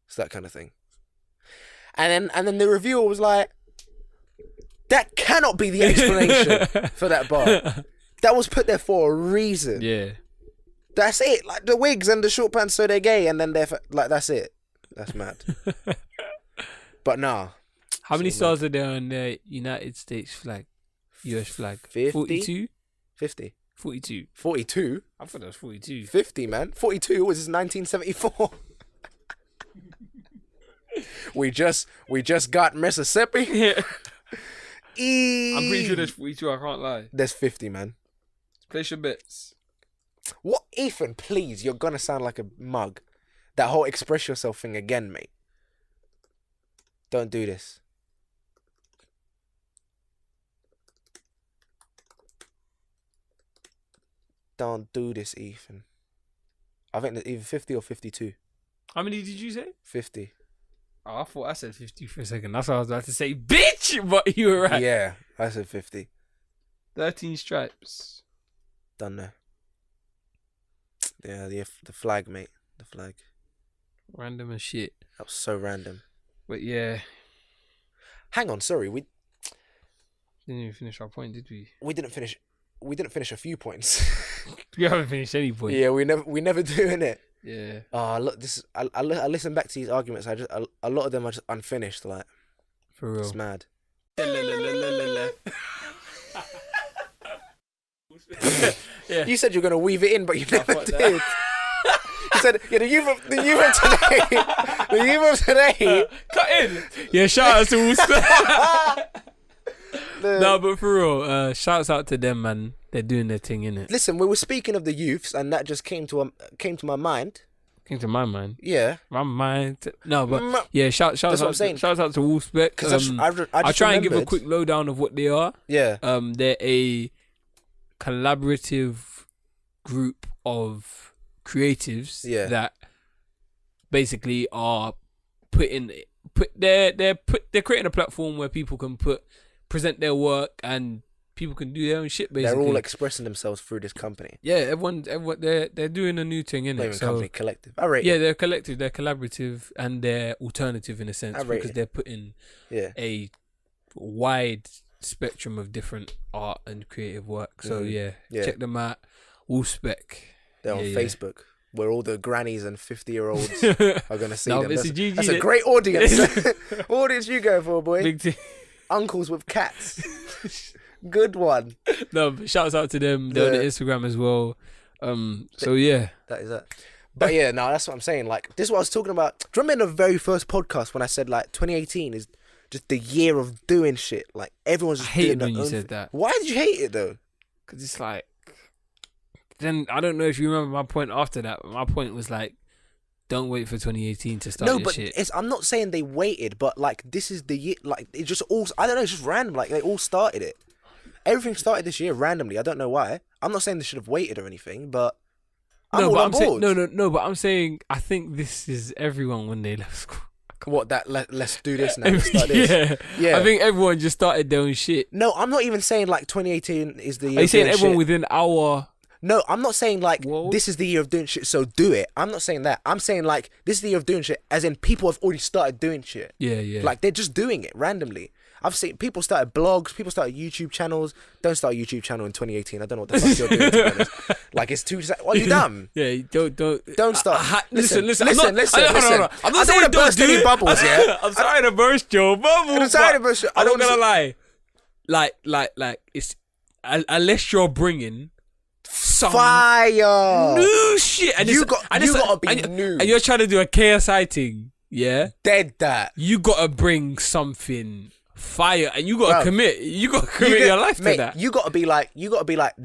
It's that kind of thing. And then the reviewer was like, that cannot be the explanation for that bar. That was put there for a reason. Yeah. That's it. Like, the wigs and the short pants, so they're gay, and then like, that's it. That's mad. But nah. How many stars are there on the United States flag? US flag? 50? 42? 50. 42. 42? I thought that was 42. 50, man. 42 was 1974. we just got Mississippi. Yeah. I'm pretty sure there's 42, I can't lie. There's 50, man. Place your bets. What? Ethan, please, you're gonna sound like a mug. That whole express yourself thing again, mate. Don't do this. Don't do this, Ethan. I think that either 50 or 52. How many did you say? 50. Oh, I thought I said 50 for a second. That's what I was about to say. Bitch! But you were right. Yeah, I said 50. 13 stripes. Done there. Yeah, the flag, mate. The flag. Random as shit. That was so random. But yeah. Hang on, sorry. We Didn't even finish our point, did we? didn't finish a few points. We haven't finished any point. Yeah, we never do, innit? Yeah. Oh, look, I listen back to these arguments. A lot of them are just unfinished. Like, For real. it's mad. Yeah. You said you were gonna weave it in, but you never fuck did. that. You said, yeah, the youth of today, the youth of today. Cut in. Yeah, shout out to Worcester. No, but for real, shouts out to them, man. They're doing their thing, innit? Listen, we were speaking of the youths, and that just came to my mind. came to my mind. Yeah. My mind. No, but yeah, shout That's what I'm out saying. shout out to Wolfspec. Because I'll try and give a quick lowdown of what they are. Yeah. They're a collaborative group of creatives that basically are they're creating a platform where people can present their work and people can do their own shit. Basically, they're all expressing themselves through this company. Yeah, everyone, they're doing a new thing, innit? So, company, collective. I rate. Yeah, they're collective, they're collaborative, and they're alternative in a sense because it. they're putting a wide spectrum of different art and creative work. So check them out. Wolfspec. They're on Facebook, where all the grannies and 50-year-olds are gonna see them. That's a great audience. Audience you go for, boy. Big Uncles with cats. Good one. No, but shouts out to them. They're on the Instagram as well. So yeah, that is that. But yeah, no, that's what I'm saying. Like, this is what I was talking about. Do you remember in the very first podcast when I said like 2018 is just the year of doing shit? Like, everyone's just doing their own when you said that. Why did you hate it though? Because it's like, then I don't know if you remember my point after that. But my point was like, don't wait for 2018 to start your shit. No, but I'm not saying they waited, but like this is the year. Like, it just all, I don't know, it's just random. Like, they all started it. Everything started this year randomly. I don't know why. I'm not saying they should have waited or anything, but I'm all on board. No, but I'm saying I think this is everyone when they left school. What, that let's do this now. Let's start this. Yeah. I think everyone just started their own shit. No, I'm not even saying like 2018 is the year. Are you saying everyone shit. Within our... No, I'm not saying like this is the year of doing shit, so do it. I'm not saying that. I'm saying like this is the year of doing shit, as in people have already started doing shit. Yeah. Like, they're just doing it randomly. I've seen people started blogs, people started YouTube channels. Don't start a YouTube channel in 2018. I don't know what the fuck you're doing, to be honest. Like, it's too... What, are you dumb? Yeah, don't start. Listen. I'm not saying don't burst any bubbles, yeah? I'm sorry to burst your bubble. I'm sorry to burst your... I'm not gonna lie. Like, it's... Unless you're bringing some fire new shit. And you gotta be new. And you're trying to do a KSI thing, yeah? Dead that. You gotta bring something... fire, and you gotta commit. You gotta commit your life to that. You gotta be like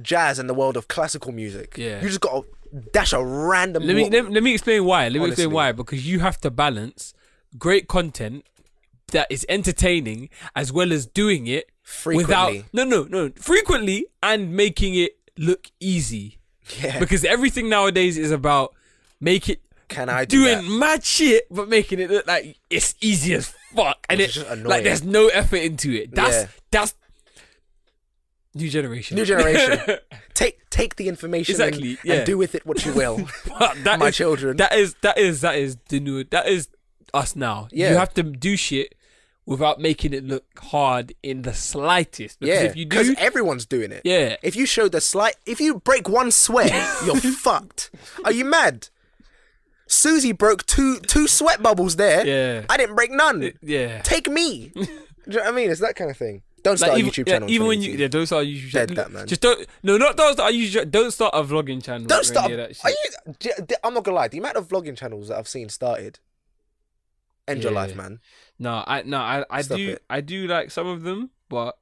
Jazz in the world of classical music. Yeah, you just gotta dash a random. Let me explain why. Explain why. Because you have to balance great content that is entertaining as well as doing it frequently. Frequently and making it look easy. Yeah. Because everything nowadays is about doing mad shit, but making it look like it's easy as fuck, and it's just like there's no effort into it. That's new generation. Take the information and do with it what you will. Children. That is the new. That is us now. Yeah. You have to do shit without making it look hard in the slightest. Because if you do, because everyone's doing it. Yeah. If you break one sweat, you're fucked. Are you mad? Susie broke two sweat bubbles there. Yeah. I didn't break none. Yeah. Take me. Do you know what I mean? It's that kind of thing. Don't start a YouTube channel. Even when you don't start a YouTube channel. Dead that, man. Just don't start a YouTube channel. Don't start a vlogging channel. Don't start. I'm not gonna lie. The amount of vlogging channels that I've seen started. End your life, man. I do like some of them, but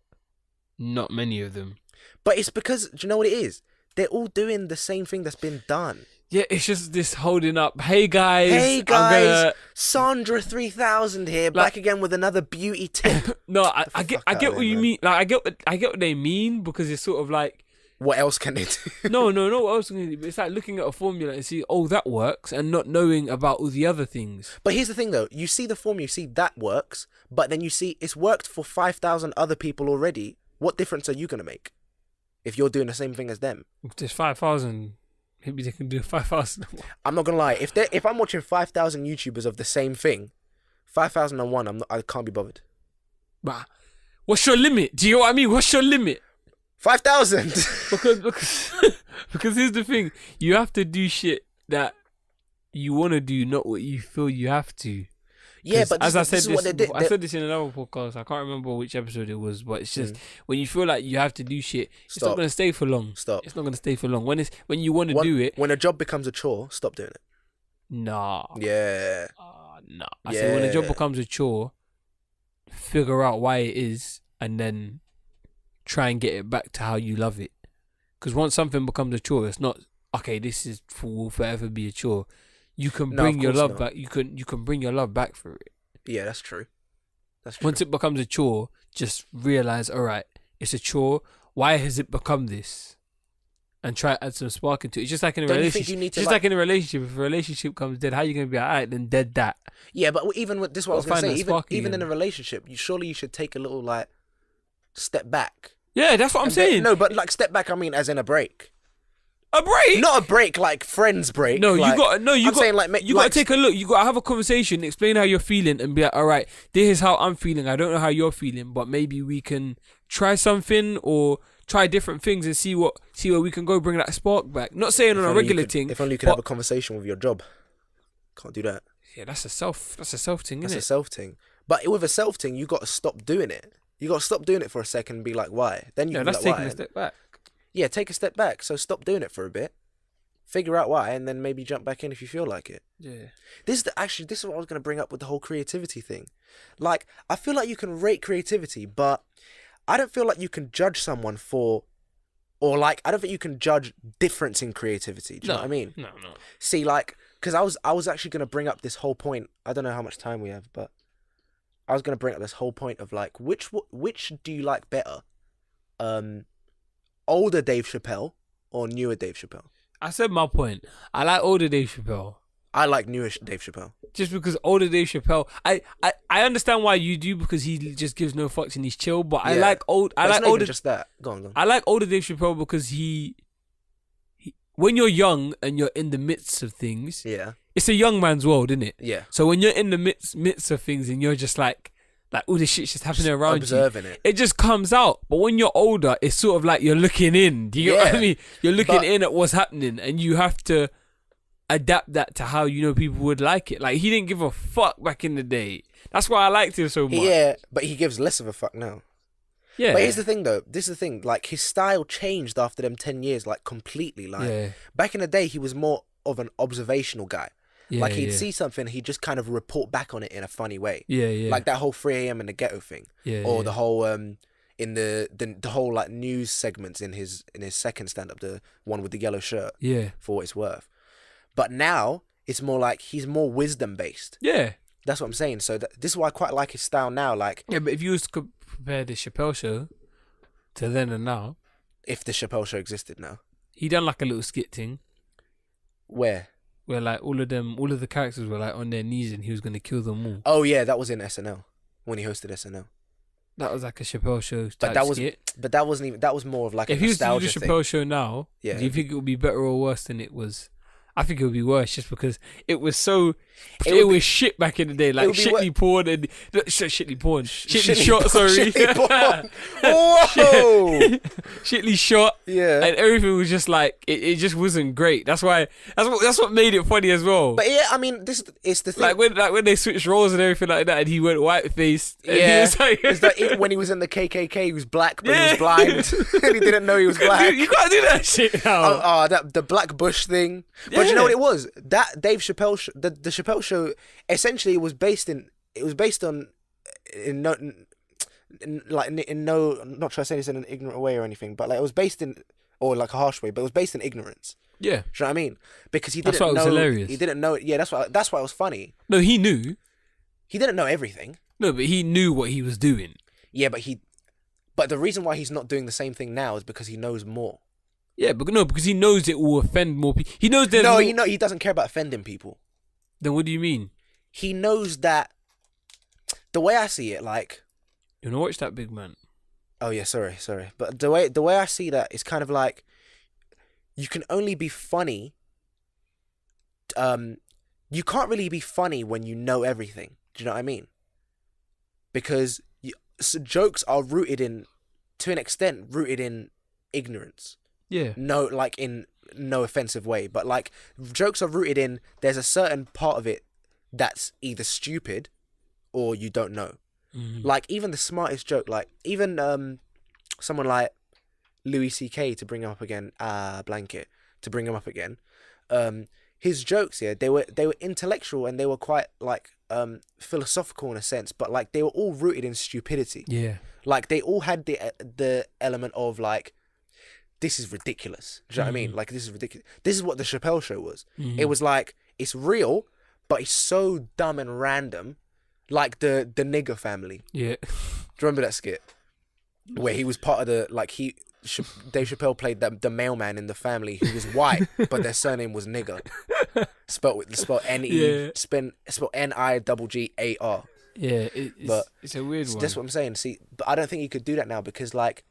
not many of them. But it's because, do you know what it is? They're all doing the same thing that's been done. Yeah, it's just this holding up. Hey guys, Sandra 3000 here, back again with another beauty tip. No, I get what you mean. Like, I get what they mean, because it's sort of like, what else can they do? No, what else can they do? But it's like looking at a formula and see, oh, that works, and not knowing about all the other things. But here's the thing, though. You see the formula, you see that works, but then you see it's worked for 5,000 other people already. What difference are you gonna make if you're doing the same thing as them? There's 5,000. Maybe they can do 5,000. I'm not gonna lie. If I'm watching 5,000 YouTubers of the same thing, 5,001, I can't be bothered. But what's your limit? Do you know what I mean? What's your limit? 5,000. Because here's the thing: you have to do shit that you want to do, not what you feel you have to. Yeah, but as I said this in another podcast. I can't remember which episode it was, but it's just when you feel like you have to do shit, it's not gonna stay for long. Stop. It's not gonna stay for long. When you want to do it, when a job becomes a chore, stop doing it. Nah. Yeah. Nah. I say when a job becomes a chore, figure out why it is, and then try and get it back to how you love it. Because once something becomes a chore, it's not okay. This will forever be a chore. you can No, bring of your course love not. back. You can bring your love back for it. Yeah, that's true. That's true. Once it becomes a chore, just realize, all right, it's a chore. Why has it become this? And try to add some spark into it. It's just like in a Don't you think relationship. you need to, Just like in a relationship, if a relationship comes dead, how you gonna be like, all right, then dead that. Yeah, but even with this, is what I was Gotta gonna find say. that spark Even in again. a relationship, you should take a little like step back. Yeah, that's what I'm And then- saying. No, but like step back, I mean, as in a break. A break. Not a break like friends break. No, like, you got I'm saying like you got like, to take a look. You got to have a conversation, explain how you're feeling, and be like, all right, this is how I'm feeling. I don't know how you're feeling, but maybe we can try something or try different things and see where we can go. Bring that spark back. Not saying if on a only you regular could- thing. If only you could but- have a conversation with your job. Can't do that. Yeah, that's a self thing, That's isn't a it? self thing. But with a self thing, you got to stop doing it. You got to stop doing it for a second and be like, why? Then you Yeah, can be that's like, taking why? a step back. Yeah, take a step back. So stop doing it for a bit. Figure out why, and then maybe jump back in if you feel like it. Yeah. This is what I was going to bring up with the whole creativity thing. Like, I feel like you can rate creativity, but I don't feel like you can judge someone I don't think you can judge difference in creativity. Do you know what I mean? No. See, like, because I was actually going to bring up this whole point. I don't know how much time we have, but I was going to bring up this whole point of like, which do you like better? Older Dave Chappelle or newer Dave Chappelle? I said my point. I like older Dave Chappelle. I like newish Dave Chappelle. Just because older Dave Chappelle, I understand why you do, because he just gives no fucks and he's chill. But I Yeah. like But it's not older. even just that. Go on. I like older Dave Chappelle because he when you're young and you're in the midst of things, Yeah. it's a young man's world, isn't it? Yeah. So when you're in the midst of things and you're just like all this shit's just happening around Observing you, it. it just comes out. But when you're older, it's sort of like you're looking in. Do you get what I Yeah. mean? You're looking But- in at what's happening, and you have to adapt that to how you know people would like it. Like, he didn't give a fuck back in the day. That's why I liked him so much. Yeah, but he gives less of a fuck now. Yeah. But here's the thing, though. This is the thing. Like, his style changed after them 10 years, like, completely. Like, Yeah. back in the day, he was more of an observational guy. Yeah, Like, he'd yeah. see something, he'd just kind of report back on it in a funny way. Yeah, yeah. Like that whole 3 a.m. in the ghetto thing. Yeah, Or yeah. the whole, in the whole, like, news segments in his second stand-up, the one with the yellow shirt, Yeah. for what it's worth. But now, it's more like, he's more wisdom-based. Yeah. That's what I'm saying. So, this is why I quite like his style now. Like, Yeah, but if you was to compare the Chappelle show to then and now, if the Chappelle Show existed now. he done like a little skit thing Where? where like all of the characters were like on their knees and he was gonna kill them all. Oh yeah, that was in SNL when he hosted SNL. That was like a Chappelle show type But that was skit. that wasn't even, that was more of like If a he was to do the nostalgia thing. Chappelle show now, Yeah. do you think it would be better or worse than it was? I think it would be worse just because it was so. It It, would was shit back in the day, like would be shitly porn and shitly porn, shitly Shitly shot. porn, Sorry, shitly porn. Whoa! shitly shot. Yeah. And everything was just like it just wasn't great. That's what made it funny as well. But yeah, I mean, this it's the thing. like when they switched roles and everything like that, and he went white faced. And yeah, he was like, it's like even when he was in the KKK, he was black, but he Yeah. was blind, and he didn't know he was black. you can't do that shit now. That the Black Bush thing. But you know what it was? That Dave Chappelle, the Chappelle show, essentially was based on, I'm not trying to say this in an ignorant way or anything, but like it was based in, or like a harsh way, but it was based in ignorance. Yeah. Do you know what I mean? Because he That's didn't why it was know. hilarious. He didn't know. Yeah, that's why it was funny. No, he knew. He didn't know everything. No, but he knew what he was doing. Yeah, but the reason why he's not doing the same thing now is because he knows more. Yeah, but no, because he knows it will offend more people. He knows there's No, more... he doesn't care about offending people. Then what do you mean? He knows that. The way I see it, like, You wanna watch that, big man? oh yeah, sorry, but the way I see that is kind of like, you can only be funny. You can't really be funny when you know everything. Do you know what I mean? Because jokes are rooted in, to an extent, rooted in ignorance. Yeah. No, like in no offensive way, but like jokes are rooted in, there's a certain part of it that's either stupid or you don't know. Mm-hmm. Like even the smartest joke, like even someone like Louis C.K., to bring him up again, to bring him up again, his jokes, yeah, they were intellectual and they were quite like philosophical in a sense, but like they were all rooted in stupidity. Yeah. Like they all had the element of like, this is ridiculous. Do you know what I mean? Like, this is ridiculous. This is what the Chappelle show was. Mm-hmm. It was like, it's real, but it's so dumb and random, like the nigger family. Yeah. Do you remember that skit where he was part of the Dave Chappelle played the mailman in the family who was white, but their surname was nigger, spelled N-E, spelled N-I-G-G-A-R. Yeah, But it's a weird one. That's what I'm saying. See, but I don't think he could do that now because like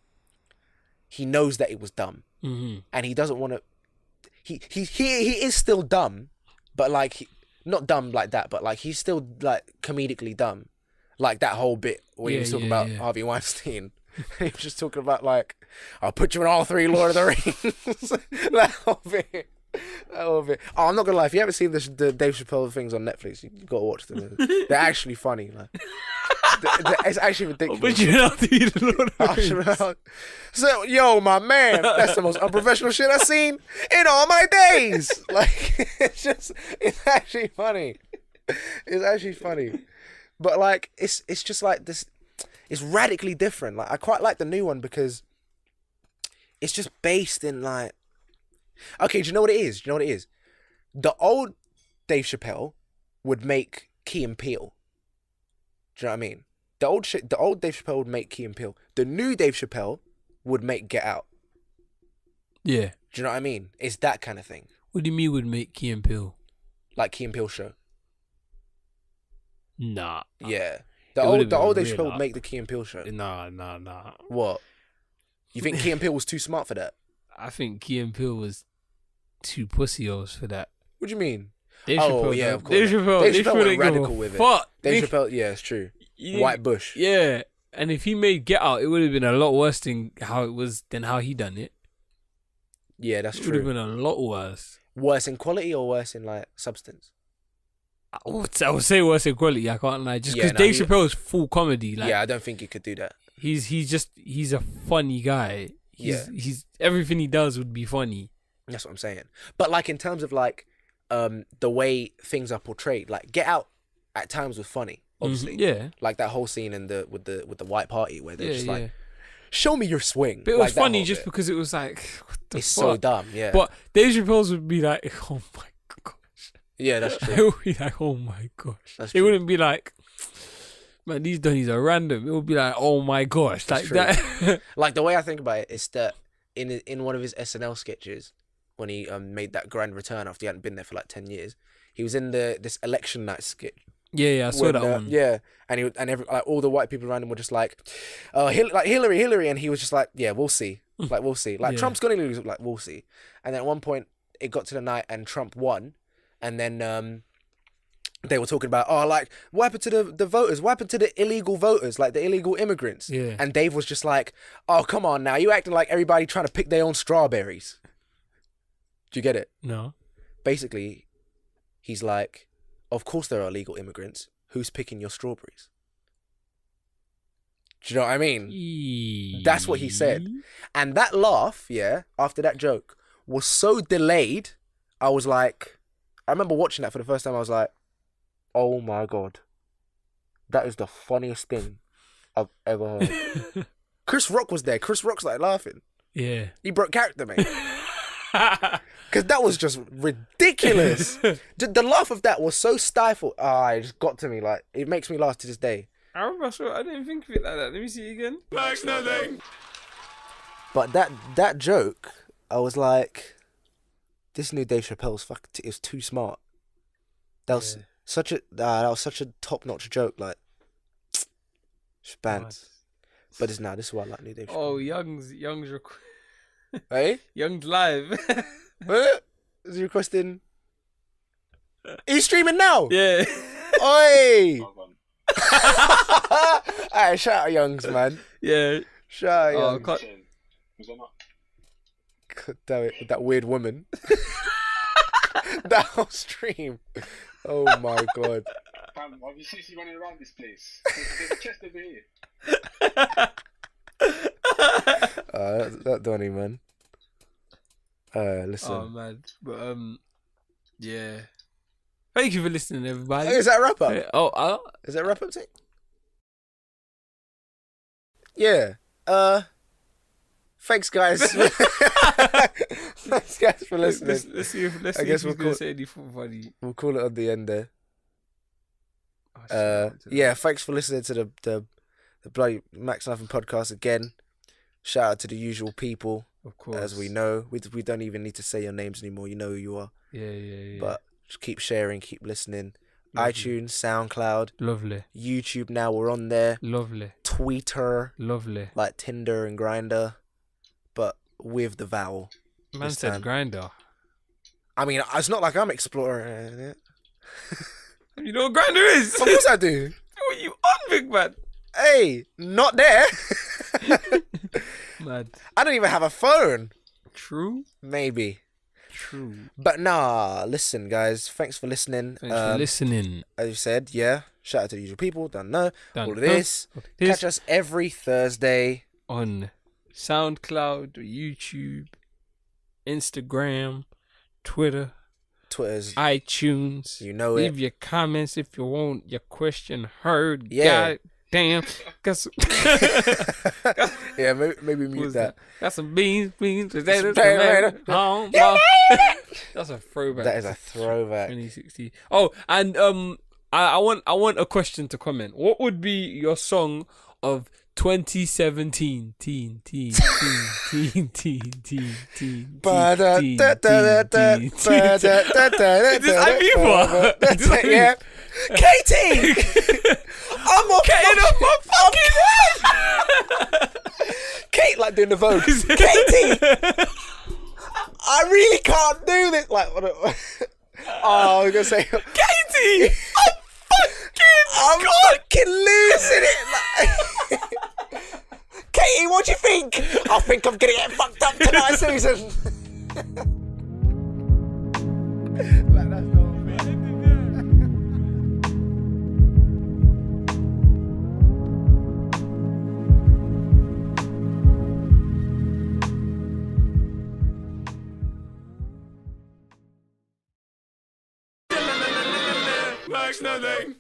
he knows that it was dumb, and he doesn't want to. He is still dumb, but like not dumb like that, but like he's still like comedically dumb, like that whole bit where he was talking about Harvey Weinstein. He was just talking about like, I'll put you in all 3 Lord of the Rings. That whole bit. Oh, I'm not gonna lie. If you haven't seen the Dave Chappelle things on Netflix, you gotta watch them. They're actually funny. Like, it's actually ridiculous. But you know the Lord of the Rings. So, yo, my man, that's the most unprofessional shit I've seen in all my days. Like, it's actually funny. It's actually funny, but like, it's just like this. It's radically different. Like, I quite like the new one because it's just based in like. Okay, do you know what it is? The old Dave Chappelle would make Key and Peele. Do you know what I mean? The old Dave Chappelle would make Key and Peele. The new Dave Chappelle would make Get Out. Yeah. Do you know what I mean? It's that kind of thing. What do you mean would make Key and Peele? Like Key and Peele show. Nah. Yeah. The old Dave Chappelle would make the Key and Peele show. Nah. What? You think Key and Peele was too smart for that? I think Key and Peele was too pussy-os for that. What do you mean? Dave Oh, Chappelle, yeah, though. of course. Dave Chappelle went didn't radical give a with it. fuck. Dave Chappelle, yeah, it's true. White Bush. Yeah. And if he made Get Out, it would have been a lot worse than how he done it. Yeah, that's It would have true. been a lot worse. Worse in quality or worse in like substance? I would say worse in quality. I can't lie. Just because Dave Chappelle is full comedy. Like, Yeah, I don't think you could do that. he's a funny guy. He's everything he does would be funny. That's what I'm saying. But like in terms of like the way things are portrayed, like Get Out at times was funny, obviously. Yeah. Like that whole scene with the white party where they're just Yeah. like, show me your swing. But it Like was that funny whole just bit. because it was like, what the It's fuck? so dumb, yeah. But Dave Chappelle's would be like, oh my gosh. Yeah, that's It true. would be like, oh my gosh. That's It true. wouldn't be like, man, these Donnies are random. It would be like, oh my gosh. That's Like true. that. Like the way I think about it is that in one of his SNL sketches, when he made that grand return after he hadn't been there for like 10 years, he was in this election night skit. Yeah, I saw that one. Yeah, and all the white people around him were just like, Hillary, and he was just like, yeah, we'll see, like we'll see, like Yeah. Trump's gonna lose, like we'll see. And then at one point it got to the night and Trump won, and then they were talking about, oh, like what happened to the voters? What happened to the illegal voters, like the illegal immigrants? Yeah. And Dave was just like, oh, come on now, you acting like everybody trying to pick their own strawberries. Do you get it? No. Basically, he's like, of course there are illegal immigrants. Who's picking your strawberries? Do you know what I mean? That's what he said. And that laugh, yeah, after that joke, was so delayed. I was like, I remember watching that for the first time. I was like, oh my God. That is the funniest thing I've ever heard. Chris Rock was there. Chris Rock started laughing. Yeah. He broke character, mate. Because that was just ridiculous. The laugh of that was so stifled. It just got to me. Like, it makes me laugh to this day. I didn't think of it like that. Let me see it again. Like nothing. But that joke, I was like, this new Dave Chappelle's it was too smart. That was such a top-notch joke. Like, just banned. Nice. But this is why I like new Dave Chappelle. Oh, Young's Hey? Young's live. Is he requesting? He's streaming now. Yeah. Oi! Alright, shout out Youngs, man. Yeah. Shout out Oh, Youngs. can't- God damn it, with that weird woman. That whole stream. Oh my God. Fam, have you seriously running around this place? There's a chest over here. That Donny, man. Listen. Oh man, but yeah. Thank you for listening, everybody. Is that a wrap up? Oh, Is that a wrap up thing? Yeah. Thanks, guys. Thanks, guys, for listening. Let's see if I guess he's we'll gonna call- say anything funny. We'll call it on the end there. Oh, shit, Yeah, thanks for listening to the bloody Max Nothing podcast again. Shout out to the usual people, of course. as we know. We don't even need to say your names anymore. You know who you are. Yeah. But just keep sharing, keep listening. Lovely. iTunes, SoundCloud, Lovely. YouTube. Now we're on there. Lovely. Twitter, Lovely. like Tinder and Grinder, but with the vowel. Man This said time. grinder. I mean, it's not like I'm exploring it. You know what grinder is? Of course I do. What you on, big man? Hey, not there. Mad. I don't even have a phone. True. Maybe. True. But nah, listen, guys. Thanks for listening. Thanks for listening. As you said, yeah. Shout out to the usual people. Don't know. Done. All of this. Catch us every Thursday. On SoundCloud, YouTube, Instagram, Twitter, Twitter's, iTunes. you know Leave it. your comments if you want your question heard. Yeah. God damn. Got some, Yeah, maybe mute that. Got some beans, potatoes, Tomato. tomatoes. That's a throwback. That is a throwback. 2016. Oh, and I want a question to comment. What would be your song of 2017? Teen. Is this Ibiza? Yeah. Katie! I'm off my fucking Kate, like doing the Vogue. Katie! I really can't do this. Like, what I was gonna say, Katie! I'm fucking losing it. Like, Katie, what do you think? I think I'm gonna get fucked up tonight, Susan. Like, that's not Max Nothing.